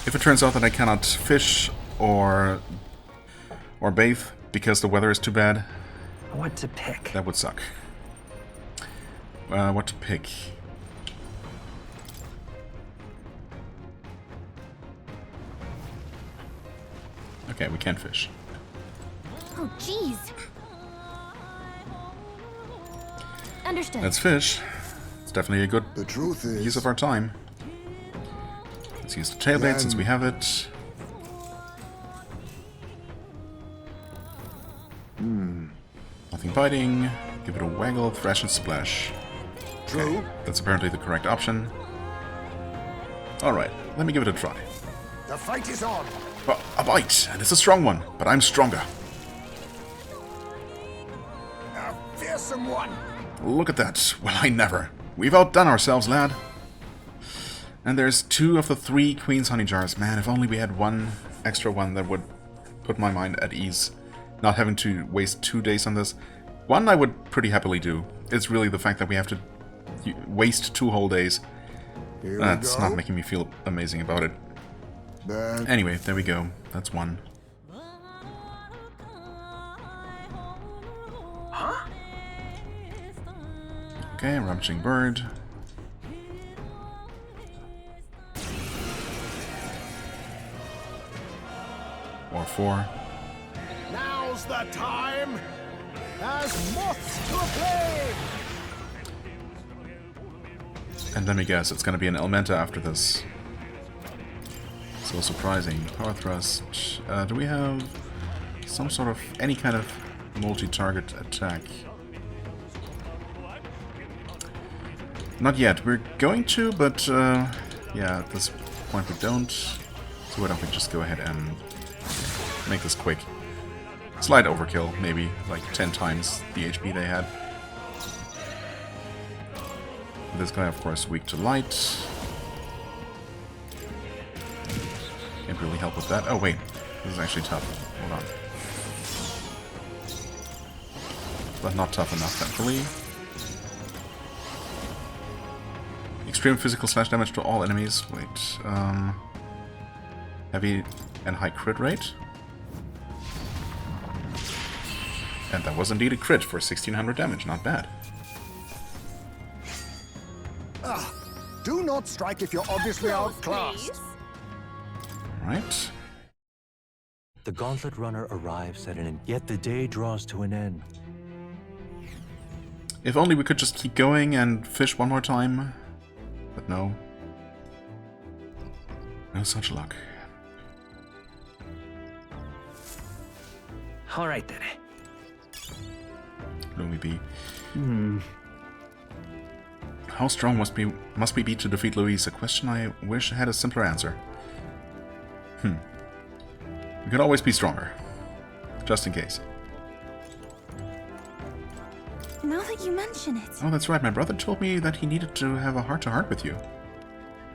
If it turns out that I cannot fish or bathe because the weather is too bad, What to pick? that would suck. What to pick? Okay, we can't fish. oh jeez. Understood. Let's fish. It's definitely a good The truth is, use of our time. Let's use the tailbait since we have it. Nothing biting. Give it a waggle, thrash and splash. true. That's apparently the correct option. Alright, let me give it a try. The fight is on. Well, a bite, and it's a strong one, but I'm stronger. A fearsome one. Look at that. Well, I never. We've outdone ourselves, lad. And there's 2 of the 3 Queen's Honey Jars. Man, if only we had one extra one, that would put my mind at ease. Not having to waste 2 days on this. One I would pretty happily do. It's really the fact that we have to waste 2 whole days. Here That's we go. not making me feel amazing about it. Then Anyway, there we go. That's 1. Okay, Rummaging Bird. Or 4. Now's the time. As moths to a flame. And let me guess, it's gonna be an Elementa after this. So surprising. Power Thrust. Do we have some sort of, any kind of multi-target attack? Not yet. We're going to, but yeah, at this point we don't. So why don't we just go ahead and make this quick. Slight overkill, maybe, like 10 times the HP they had. This guy, of course, weak to light. Can't really help with that. Oh, wait. This is actually tough. Hold on. But not tough enough, thankfully. Extreme physical slash damage to all enemies. Wait. Heavy and high crit rate. And that was indeed a crit for 1600 damage. Not bad. do not strike if you're obviously outclassed. Right. The Gauntlet Runner arrives at an end, yet the day draws to an end. If only we could just keep going and fish one more time. But no. No such luck. All right then. Bloomy Bee. How strong must we be to defeat Louise? A question I wish had a simpler answer. We could always be stronger. Just in case. Now that you mention it. Oh, that's right. My brother told me that he needed to have a heart-to-heart with you.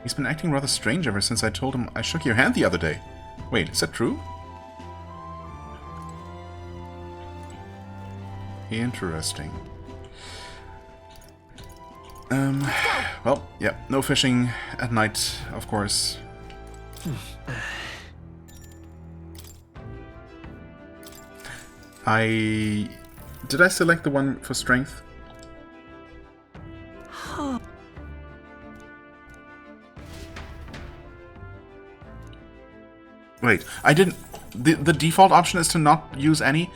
He's been acting rather strange ever since I told him I shook your hand the other day. Wait, is that true? Interesting. Well, yeah, no fishing at night, of course. Did I select the one for strength? Wait, I didn't... The default option is to not use any?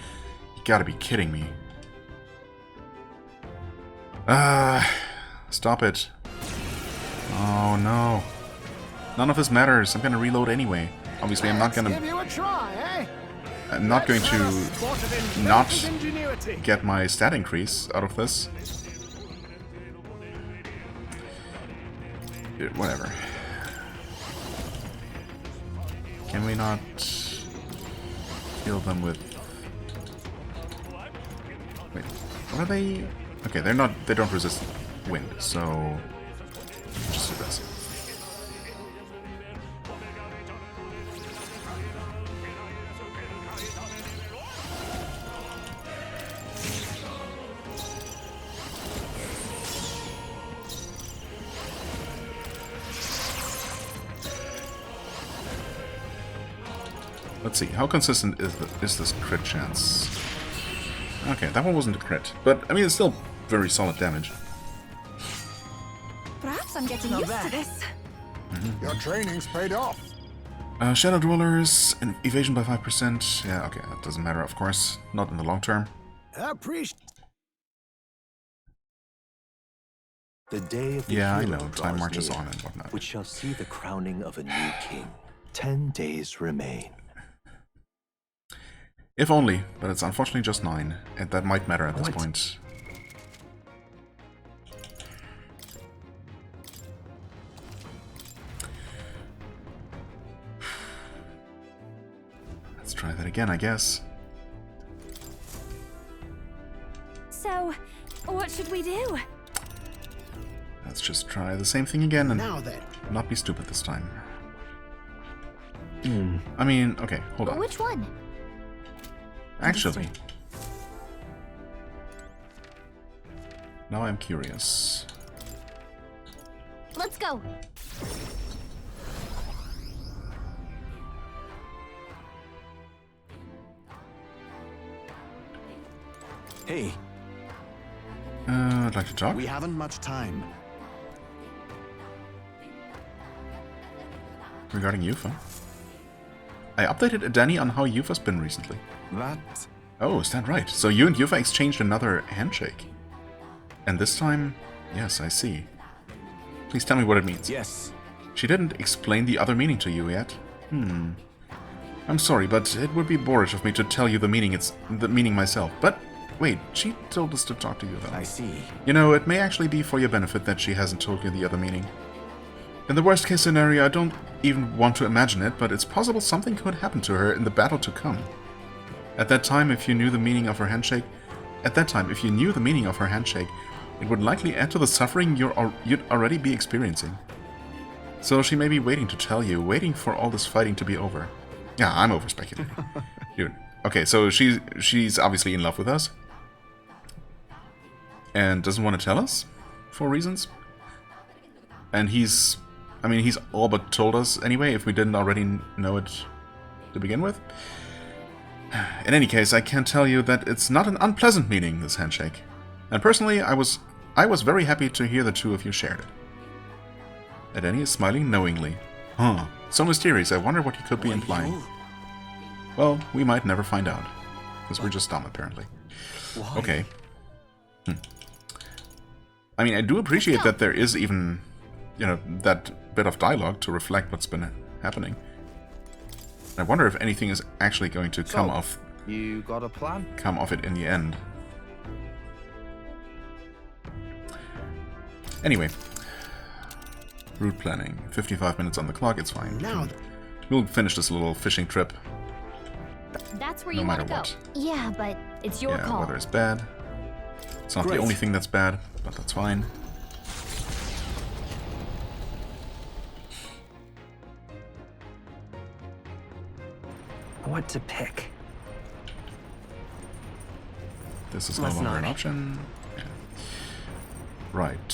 You gotta be kidding me. Stop it. Oh no. None of this matters. I'm gonna reload anyway. Obviously, I'm not gonna... Give you a try, eh? I'm not going to not get my stat increase out of this. Whatever. Can we not heal them with... Wait, what are they? Okay, they're not... They don't resist wind, so... Just do this. Let's see, how consistent is this crit chance? Okay, that one wasn't a crit, but I mean it's still very solid damage. Perhaps I'm getting used to this. Your training's paid off. Shadow Dwellers, and evasion by 5%. Yeah, okay, that doesn't matter, of course. Not in the long term. Appreciate. The day of the Yeah, I hero know, draws time marches near, on and whatnot. which shall see the crowning of a new king. 10 days remain. If only, but it's unfortunately just 9, and that might matter at this point. Let's try that again, I guess. So, what should we do? Let's just try the same thing again and Now then. not be stupid this time. I mean, okay, hold on. Which one? Actually, now I'm curious. Let's go. Hey, I'd like to talk. We haven't much time. Regarding Yufa. I updated Danny on how Yufa's been recently. That... Oh, is that right? So you and Yufa exchanged another handshake. And this time, yes, I see. Please tell me what it means. yes. She didn't explain the other meaning to you yet. I'm sorry, but it would be boorish of me to tell you the meaning myself. But wait, she told us to talk to you though. I see. You know, it may actually be for your benefit that she hasn't told you the other meaning. In the worst case scenario, I don't even want to imagine it, but it's possible something could happen to her in the battle to come. At that time, if you knew the meaning of her handshake, it would likely add to the suffering you'd already be experiencing. So she may be waiting to tell you, waiting for all this fighting to be over. Yeah, I'm over speculating. Dude. Okay, so she's obviously in love with us. And doesn't want to tell us? For reasons? And he's all but told us anyway, if we didn't already know it to begin with. In any case, I can tell you that it's not an unpleasant meeting, this handshake. And personally, I was very happy to hear the two of you shared it. And Danny is smiling knowingly. Huh. So mysterious, I wonder what he could be implying. Well, we might never find out. Because we're just dumb, apparently. Why? Okay. I mean, I do appreciate that there is even, you know, that bit of dialogue to reflect what's been happening. I wonder if anything is actually going to come off You got a plan? it in the end. Anyway. Route planning. 55 minutes on the clock, it's fine. Now, We'll finish this little fishing trip. That's where No you want to matter go. what. Yeah, but it's your Yeah, call. weather is bad. It's not Great. the only thing that's bad, but that's fine. What to pick? This is no Let's longer not. an option. Yeah. Right.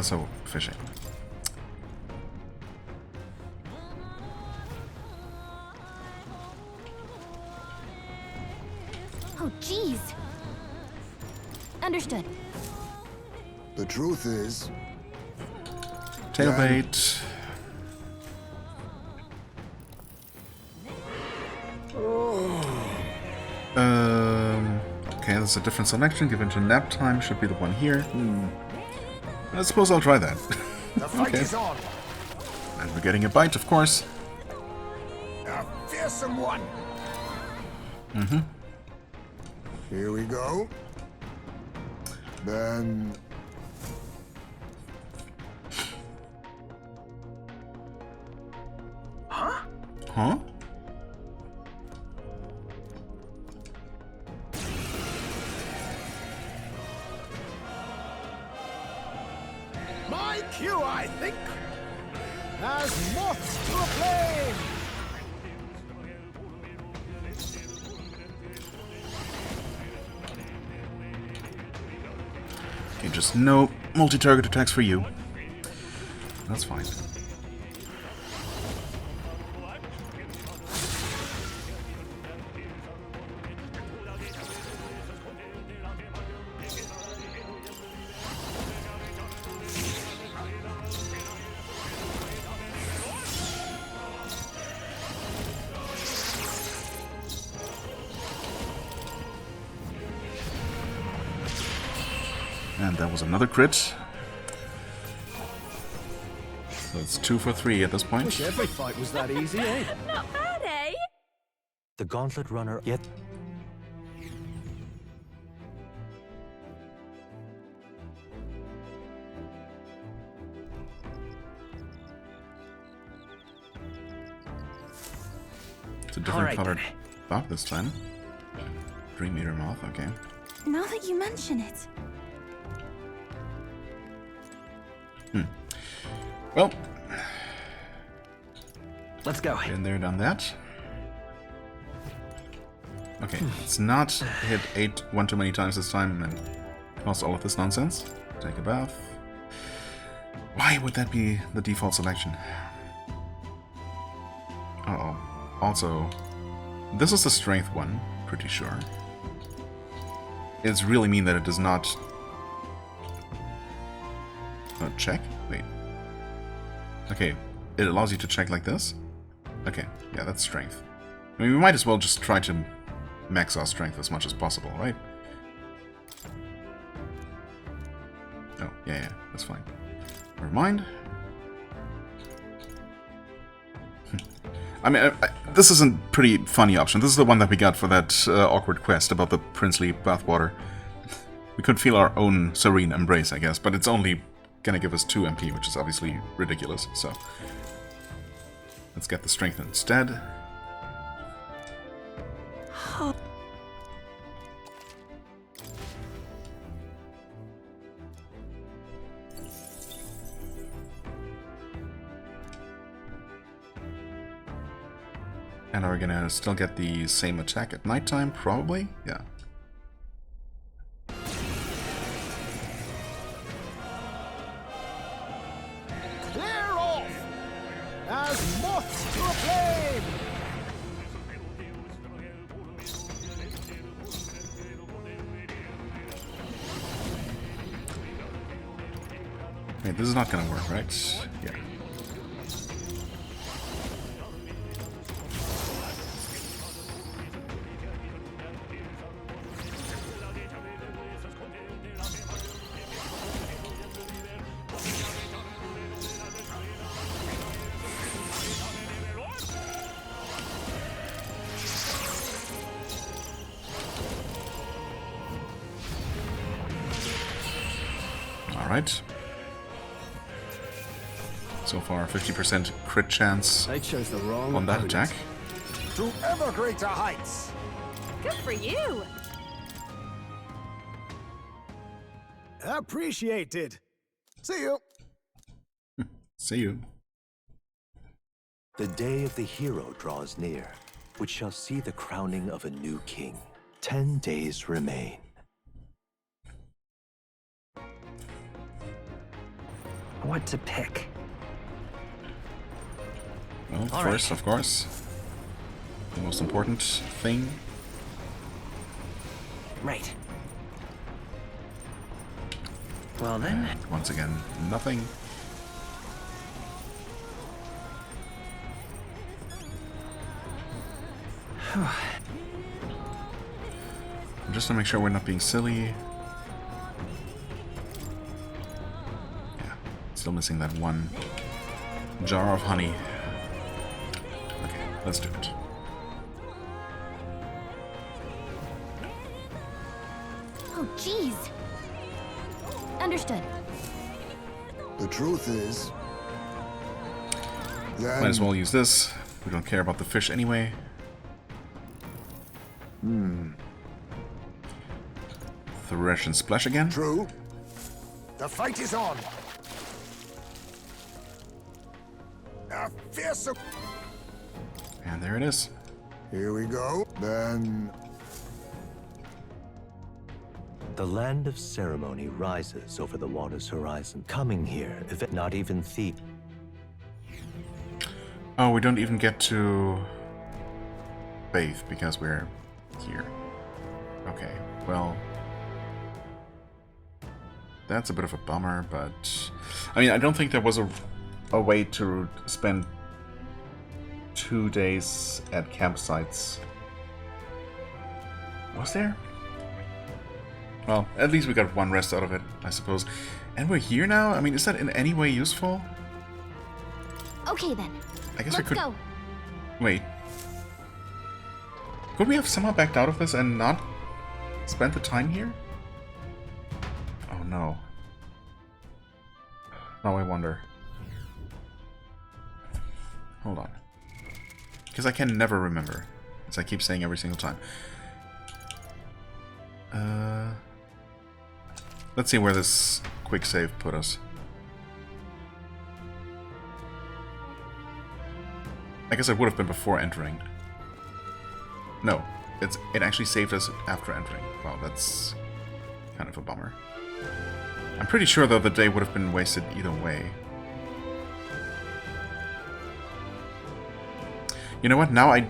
So, fishing. Oh, jeez. Understood. The truth is, Tailbait. Okay, that's a different selection. Given to nap time, should be the one here. I suppose I'll try that. the fight Okay. is on. And we're getting a bite, of course. A fearsome one. Here we go. Then Huh? my cue, I think. As moths to a flame. Okay, just no multi-target attacks for you. That's fine. And that was another crit. So it's 2 for 3 at this point. Wish every fight was that easy, eh? Not bad, eh? The Gauntlet Runner yet. It's a different Alright, colored then. thought this time. Dream Eater Moth, okay. Now that you mention it. Well, Let's go. been there, done that. Okay, let's not hit 8 one too many times this time and cause all of this nonsense. Take a bath. Why would that be the default selection? Uh-oh. Also, this is the strength one, pretty sure. It's really mean that it does not... check? Wait. Okay, it allows you to check like this? Okay, yeah, that's strength. I mean, we might as well just try to max our strength as much as possible, right? Oh, yeah, that's fine. Never mind. I mean, this is a pretty funny option. This is the one that we got for that awkward quest about the princely bathwater. We could feel our own serene embrace, I guess, but it's only gonna give us 2 MP, which is obviously ridiculous, so... Let's get the strength instead. And are we gonna still get the same attack at nighttime? Probably? Yeah. Clear off! As moths to a flame! Wait, this is not gonna work, right? Yeah. Alright. So far, 50% crit chance They chose the wrong on that opponent. attack. To ever greater heights. Good for you. Appreciated. See you. See you. The day of the hero draws near, which shall see the crowning of a new king. 10 days remain. What to pick? Well, All first, right. of course, the most important thing. Right. Well then, Once again, nothing. Just to make sure we're not being silly. Yeah, still missing that one jar of honey. Okay, let's do it. Oh, jeez. Understood. The truth is... Then... Might as well use this. We don't care about the fish anyway. Thresh and splash again. True. The fight is on. A fierce... And there it is. Here we go. Then... The land of ceremony rises over the water's horizon. Coming here, if it not even thief. Oh, we don't even get to bathe because we're here. Okay, well, that's a bit of a bummer, but I mean, I don't think there was a way to spend 2 days at campsites. Was there? Well, at least we got one rest out of it, I suppose. And we're here now? I mean, is that in any way useful? Okay then. I guess Let's we could... go. Wait. Could we have somehow backed out of this and not spent the time here? Oh no. Now I wonder. Hold on. Because I can never remember. As I keep saying every single time. Let's see where this quick save put us. I guess it would have been before entering. No, it actually saved us after entering. Wow, that's kind of a bummer. I'm pretty sure though the day would have been wasted either way. You know what? Now I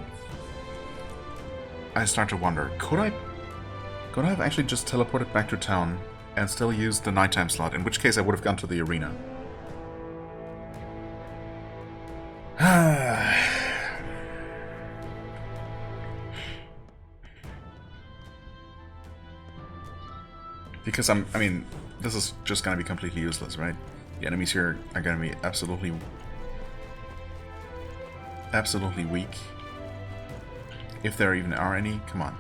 start to wonder. Could I have actually just teleported back to town and still used the nighttime slot? In which case I would have gone to the arena. Because I mean, this is just gonna be completely useless, right? The enemies here are gonna be absolutely weak. If there even are any, come on.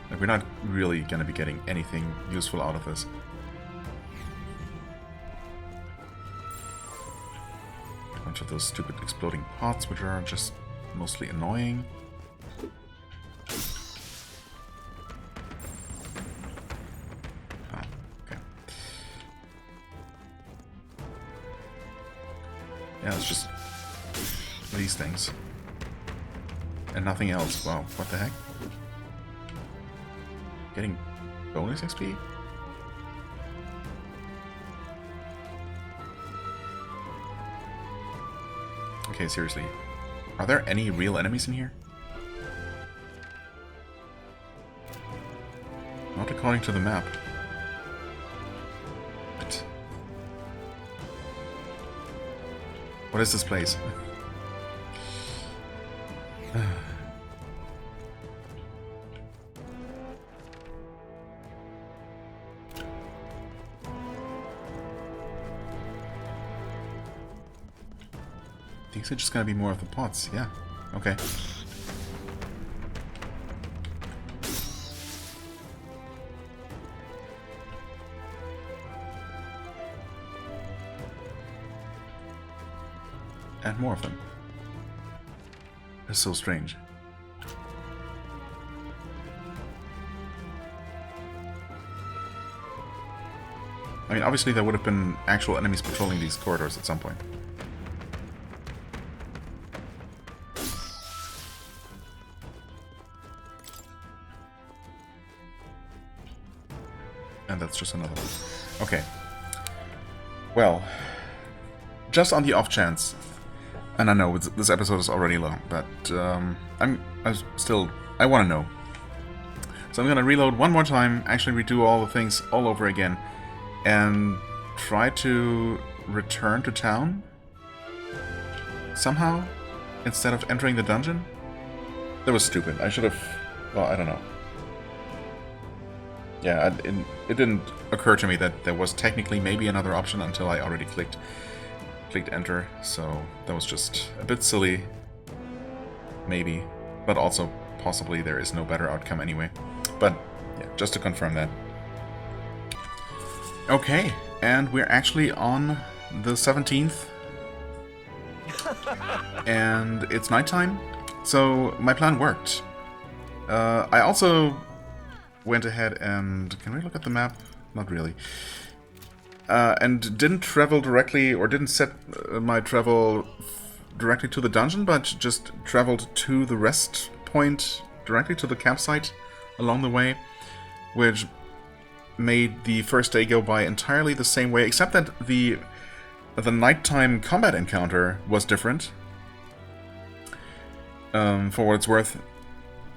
Like, we're not really gonna be getting anything useful out of this. A bunch of those stupid exploding pots, which are just mostly annoying. Yeah, it's just these things. And nothing else. Wow, what the heck? Getting bonus XP? Okay, seriously. Are there any real enemies in here? Not according to the map. What is this place? These are just gonna be more of the pots, yeah. Okay. And more of them. It's so strange. I mean, obviously there would have been actual enemies patrolling these corridors at some point. And that's just another one. Okay. Well, just on the off chance, and I know this episode is already long, but I want to know. So I'm gonna reload one more time, actually redo all the things all over again, and try to return to town somehow instead of entering the dungeon. That was stupid. I should have. Well, I don't know. Yeah, it didn't occur to me that there was technically maybe another option until I already clicked enter, so that was just a bit silly, maybe, but also possibly there is no better outcome anyway. But yeah, just to confirm that. Okay, and we're actually on the 17th, and it's nighttime, so my plan worked. I also went ahead and... Can we look at the map? Not really. And didn't travel directly, or didn't set my travel directly to the dungeon, but just traveled to the rest point, directly to the campsite along the way, which made the first day go by entirely the same way, except that the nighttime combat encounter was different. For what it's worth,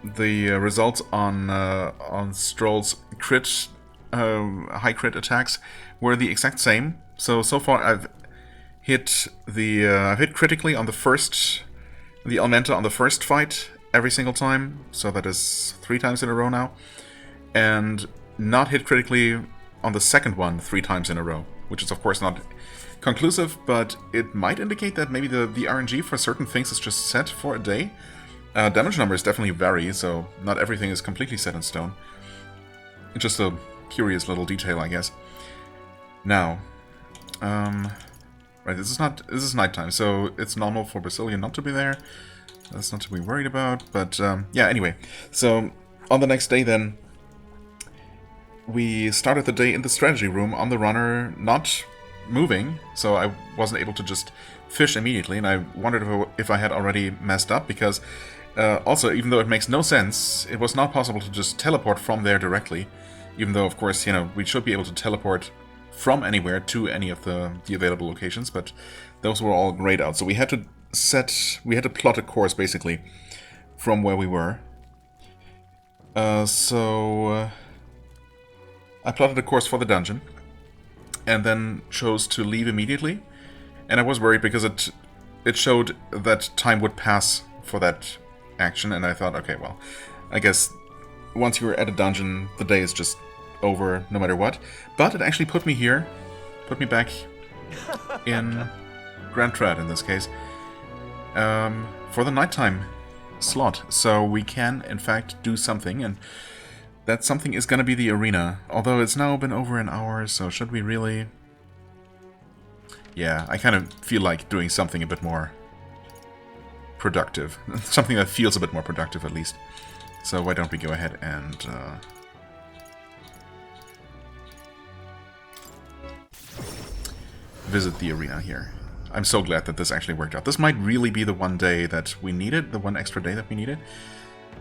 the results on Stroll's crit, high crit attacks were the exact same. So far I've hit critically on the Elementa on the first fight every single time. So that is 3 times in a row now, and not hit critically on the second one 3 times in a row, which is of course not conclusive, but it might indicate that maybe the RNG for certain things is just set for a day. Damage numbers definitely vary, so not everything is completely set in stone. It's just a curious little detail, I guess. Now, right, this is nighttime, so it's normal for Basilia not to be there. That's not to be worried about, but yeah, anyway. So, on the next day then, we started the day in the strategy room on the runner, not moving, so I wasn't able to just fish immediately, and I wondered if I had already messed up, because also, even though it makes no sense, it was not possible to just teleport from there directly, even though, of course, you know, we should be able to teleport from anywhere to any of the available locations, but those were all grayed out, so we had to plot a course, basically, from where we were. So I plotted a course for the dungeon, and then chose to leave immediately, and I was worried because it showed that time would pass for that action, and I thought, okay, well, I guess once you're at a dungeon, the day is just over no matter what. But it actually put me here, put me back in Grand Trad in this case, for the nighttime slot, so we can in fact do something, and that something is going to be the arena, although it's now been over an hour, so should we really... Yeah, I kind of feel like doing something a bit more productive. Something that feels a bit more productive, at least. So why don't we go ahead and... visit the arena here. I'm so glad that this actually worked out. This might really be the one day that we needed, the one extra day that we needed.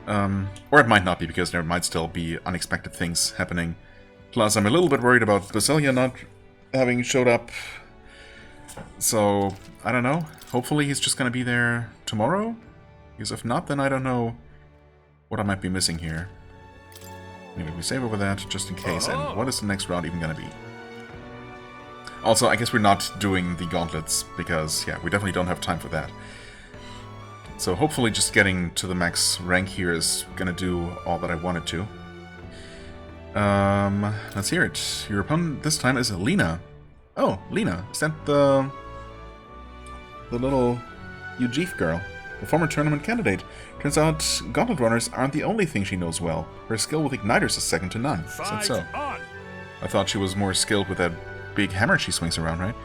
Or it might not be, because there might still be unexpected things happening. Plus, I'm a little bit worried about Basilia not having showed up. So, I don't know. Hopefully he's just gonna be there tomorrow? Because if not, then I don't know what I might be missing here. Anyway, we save over that, just in case. And what is the next round even gonna be? Also, I guess we're not doing the gauntlets, because, yeah, we definitely don't have time for that. So hopefully just getting to the max rank here is gonna do all that I wanted to. Let's hear it. Your opponent this time is Lena. Oh, Lena. Is that the little Ujif girl? The former tournament candidate. Turns out gauntlet runners aren't the only thing she knows well. Her skill with igniters is second to none. Is that so? I thought she was more skilled with that big hammer she swings around, right?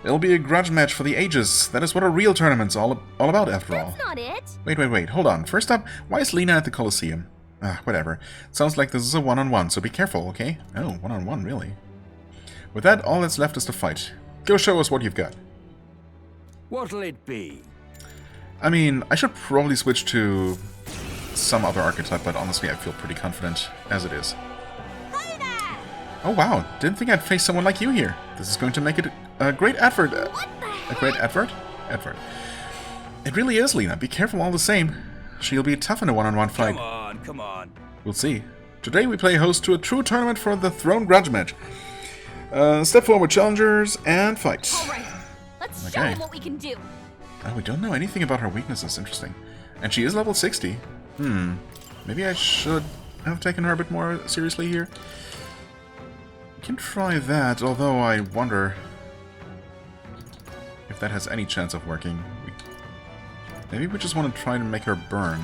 It'll be a grudge match for the ages. That is what a real tournament's all about, after all. That's not it. Wait. Hold on. First up, why is Lena at the Colosseum? Whatever. Sounds like this is a one-on-one, so be careful, okay? Oh, one-on-one, really? With that, all that's left is to fight. Go show us what you've got. What'll it be? I mean, I should probably switch to some other archetype, but honestly, I feel pretty confident as it is. Hi there. Oh wow, didn't think I'd face someone like you here. This is going to make it a great advert. What the heck? A great advert? Advert. It really is, Lena. Be careful all the same. She'll be tough in a one-on-one fight. Come on. We'll see. Today we play host to a true tournament for the Throne Grudge match. Step forward, challengers, and fight. All right. Let's show Okay. them what we can do. Oh, we don't know anything about her weaknesses. Interesting. And she is level 60. Maybe I should have taken her a bit more seriously here. We can try that, although I wonder if that has any chance of working. Maybe we just want to try to make her burn.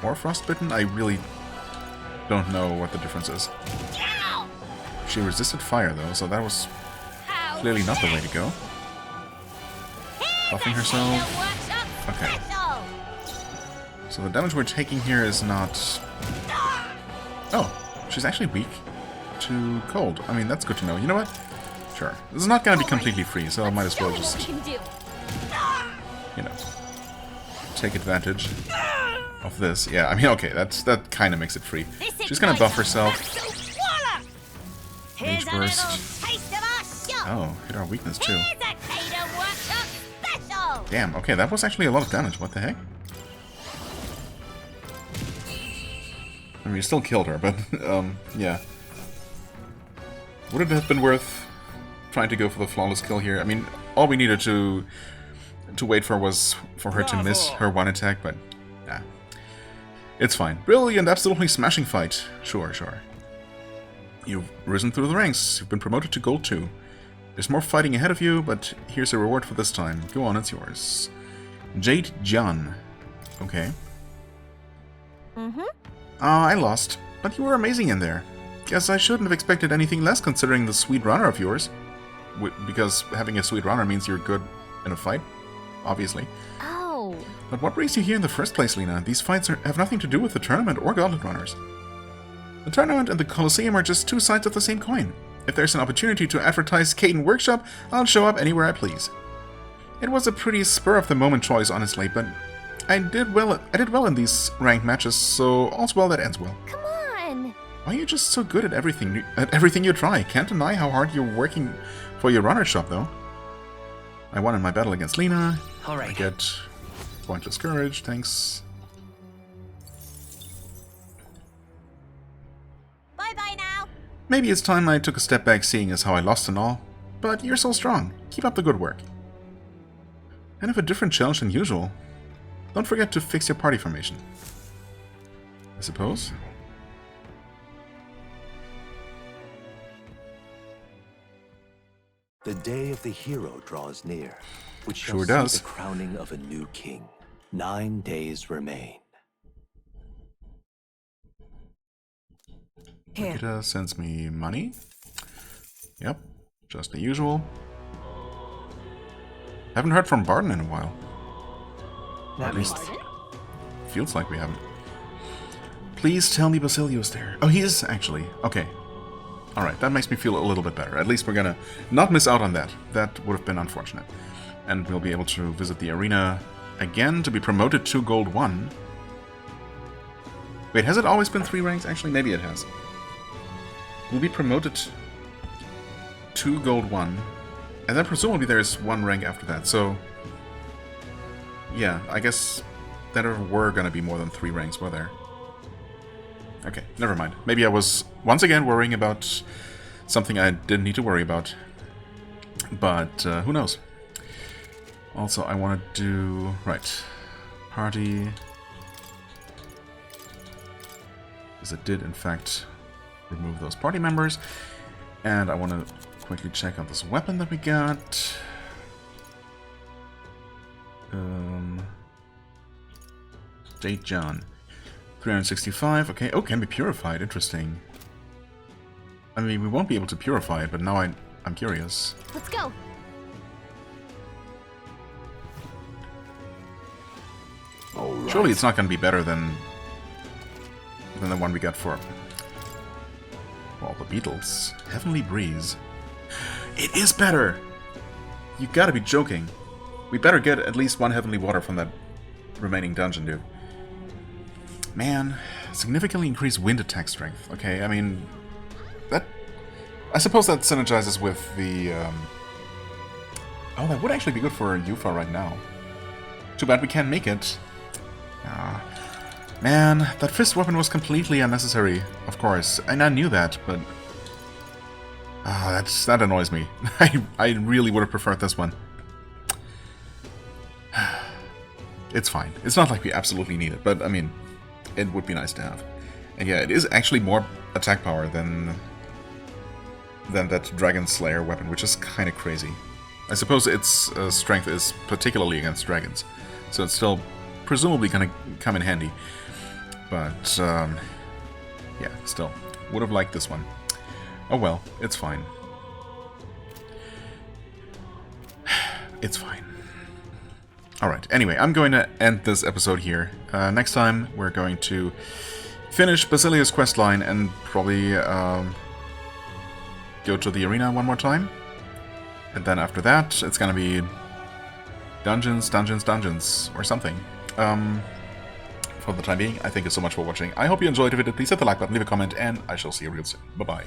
Or frostbitten? I really don't know what the difference is. Ow! She resisted fire, though, so that was Ow. clearly not the way to go. Buffing herself. Okay. So the damage we're taking here is not... Oh, she's actually weak to cold. I mean, that's good to know. You know what? Sure. This is not going to be completely free, so I might as well just, you know, take advantage of this. Yeah, I mean, okay, that kind of makes it free. She's going to buff herself. Rage burst. Oh, hit our weakness too. Damn, okay, that was actually a lot of damage. What the heck? I mean, you still killed her, but, yeah. Would it have been worth trying to go for the flawless kill here? I mean, all we needed to wait for was for her to miss her one attack, but, yeah. It's fine. Brilliant, absolutely smashing fight. Sure. You've risen through the ranks. You've been promoted to Gold 2. There's more fighting ahead of you, but here's a reward for this time. Go on, it's yours. Jade John. Okay. I lost, but you were amazing in there. Guess I shouldn't have expected anything less considering the sweet runner of yours. Because having a sweet runner means you're good in a fight, obviously. Oh. But what brings you here in the first place, Lena? These fights have nothing to do with the tournament or Gauntlet Runners. The tournament and the Colosseum are just two sides of the same coin. If there's an opportunity to advertise Caden Workshop, I'll show up anywhere I please. It was a pretty spur-of-the-moment choice, honestly, but I did well in these ranked matches, so all's well that ends well. Come on. Why are you just so good at everything you try? Can't deny how hard you're working for your runner shop, though. I won in my battle against Lena. All right. I get pointless courage, thanks. Bye-bye now. Maybe it's time I took a step back seeing as how I lost and all, but you're so strong. Keep up the good work. And if a different challenge than usual, don't forget to fix your party formation. I suppose. The day of the hero draws near, which shall Sure see does. the crowning of a new king. 9 days remain. Nikita sends me money. Yep, just the usual. Haven't heard from Barton in a while. That At least means feels like we haven't. Please tell me Basilio's there. Oh, he is actually. Okay. Alright, that makes me feel a little bit better. At least we're gonna not miss out on that. That would have been unfortunate. And we'll be able to visit the arena again to be promoted to Gold 1. Wait, has it always been 3 ranks? Actually, maybe it has. We'll be promoted to Gold 1. And then presumably there's 1 rank after that, so... Yeah, I guess there were gonna be more than 3 ranks, were there? Okay, never mind. Maybe I was, once again, worrying about something I didn't need to worry about. But, who knows? Also, I want to do... Right. Party... Because it did, in fact, remove those party members. And I want to quickly check out this weapon that we got. Jade John. 365, okay. Oh, can be purified, interesting. I mean, we won't be able to purify it, but now I'm curious. Let's go. Surely it's not going to be better than the one we got for, well, the Beatles. Heavenly Breeze. It is better! You gotta be joking. We better get at least one Heavenly Water from that remaining dungeon, dude. Man, significantly increased wind attack strength. Okay, I mean, that... I suppose that synergizes with the... Oh, that would actually be good for Yufa right now. Too bad we can't make it. Man, that fist weapon was completely unnecessary, of course, and I knew that, but... that annoys me. I really would have preferred this one. It's fine. It's not like we absolutely need it, but, I mean, it would be nice to have. And yeah, it is actually more attack power than that Dragon Slayer weapon, which is kind of crazy. I suppose its strength is particularly against dragons, so it's still presumably going to come in handy. But, yeah, still. Would have liked this one. Oh well, it's fine. It's fine. Alright, anyway, I'm going to end this episode here. Next time, we're going to finish Basilia's questline and probably go to the arena one more time. And then after that, it's gonna be dungeons, or something. For the time being, I thank you so much for watching. I hope you enjoyed the video. Please hit the like button, leave a comment, and I shall see you real soon. Bye-bye.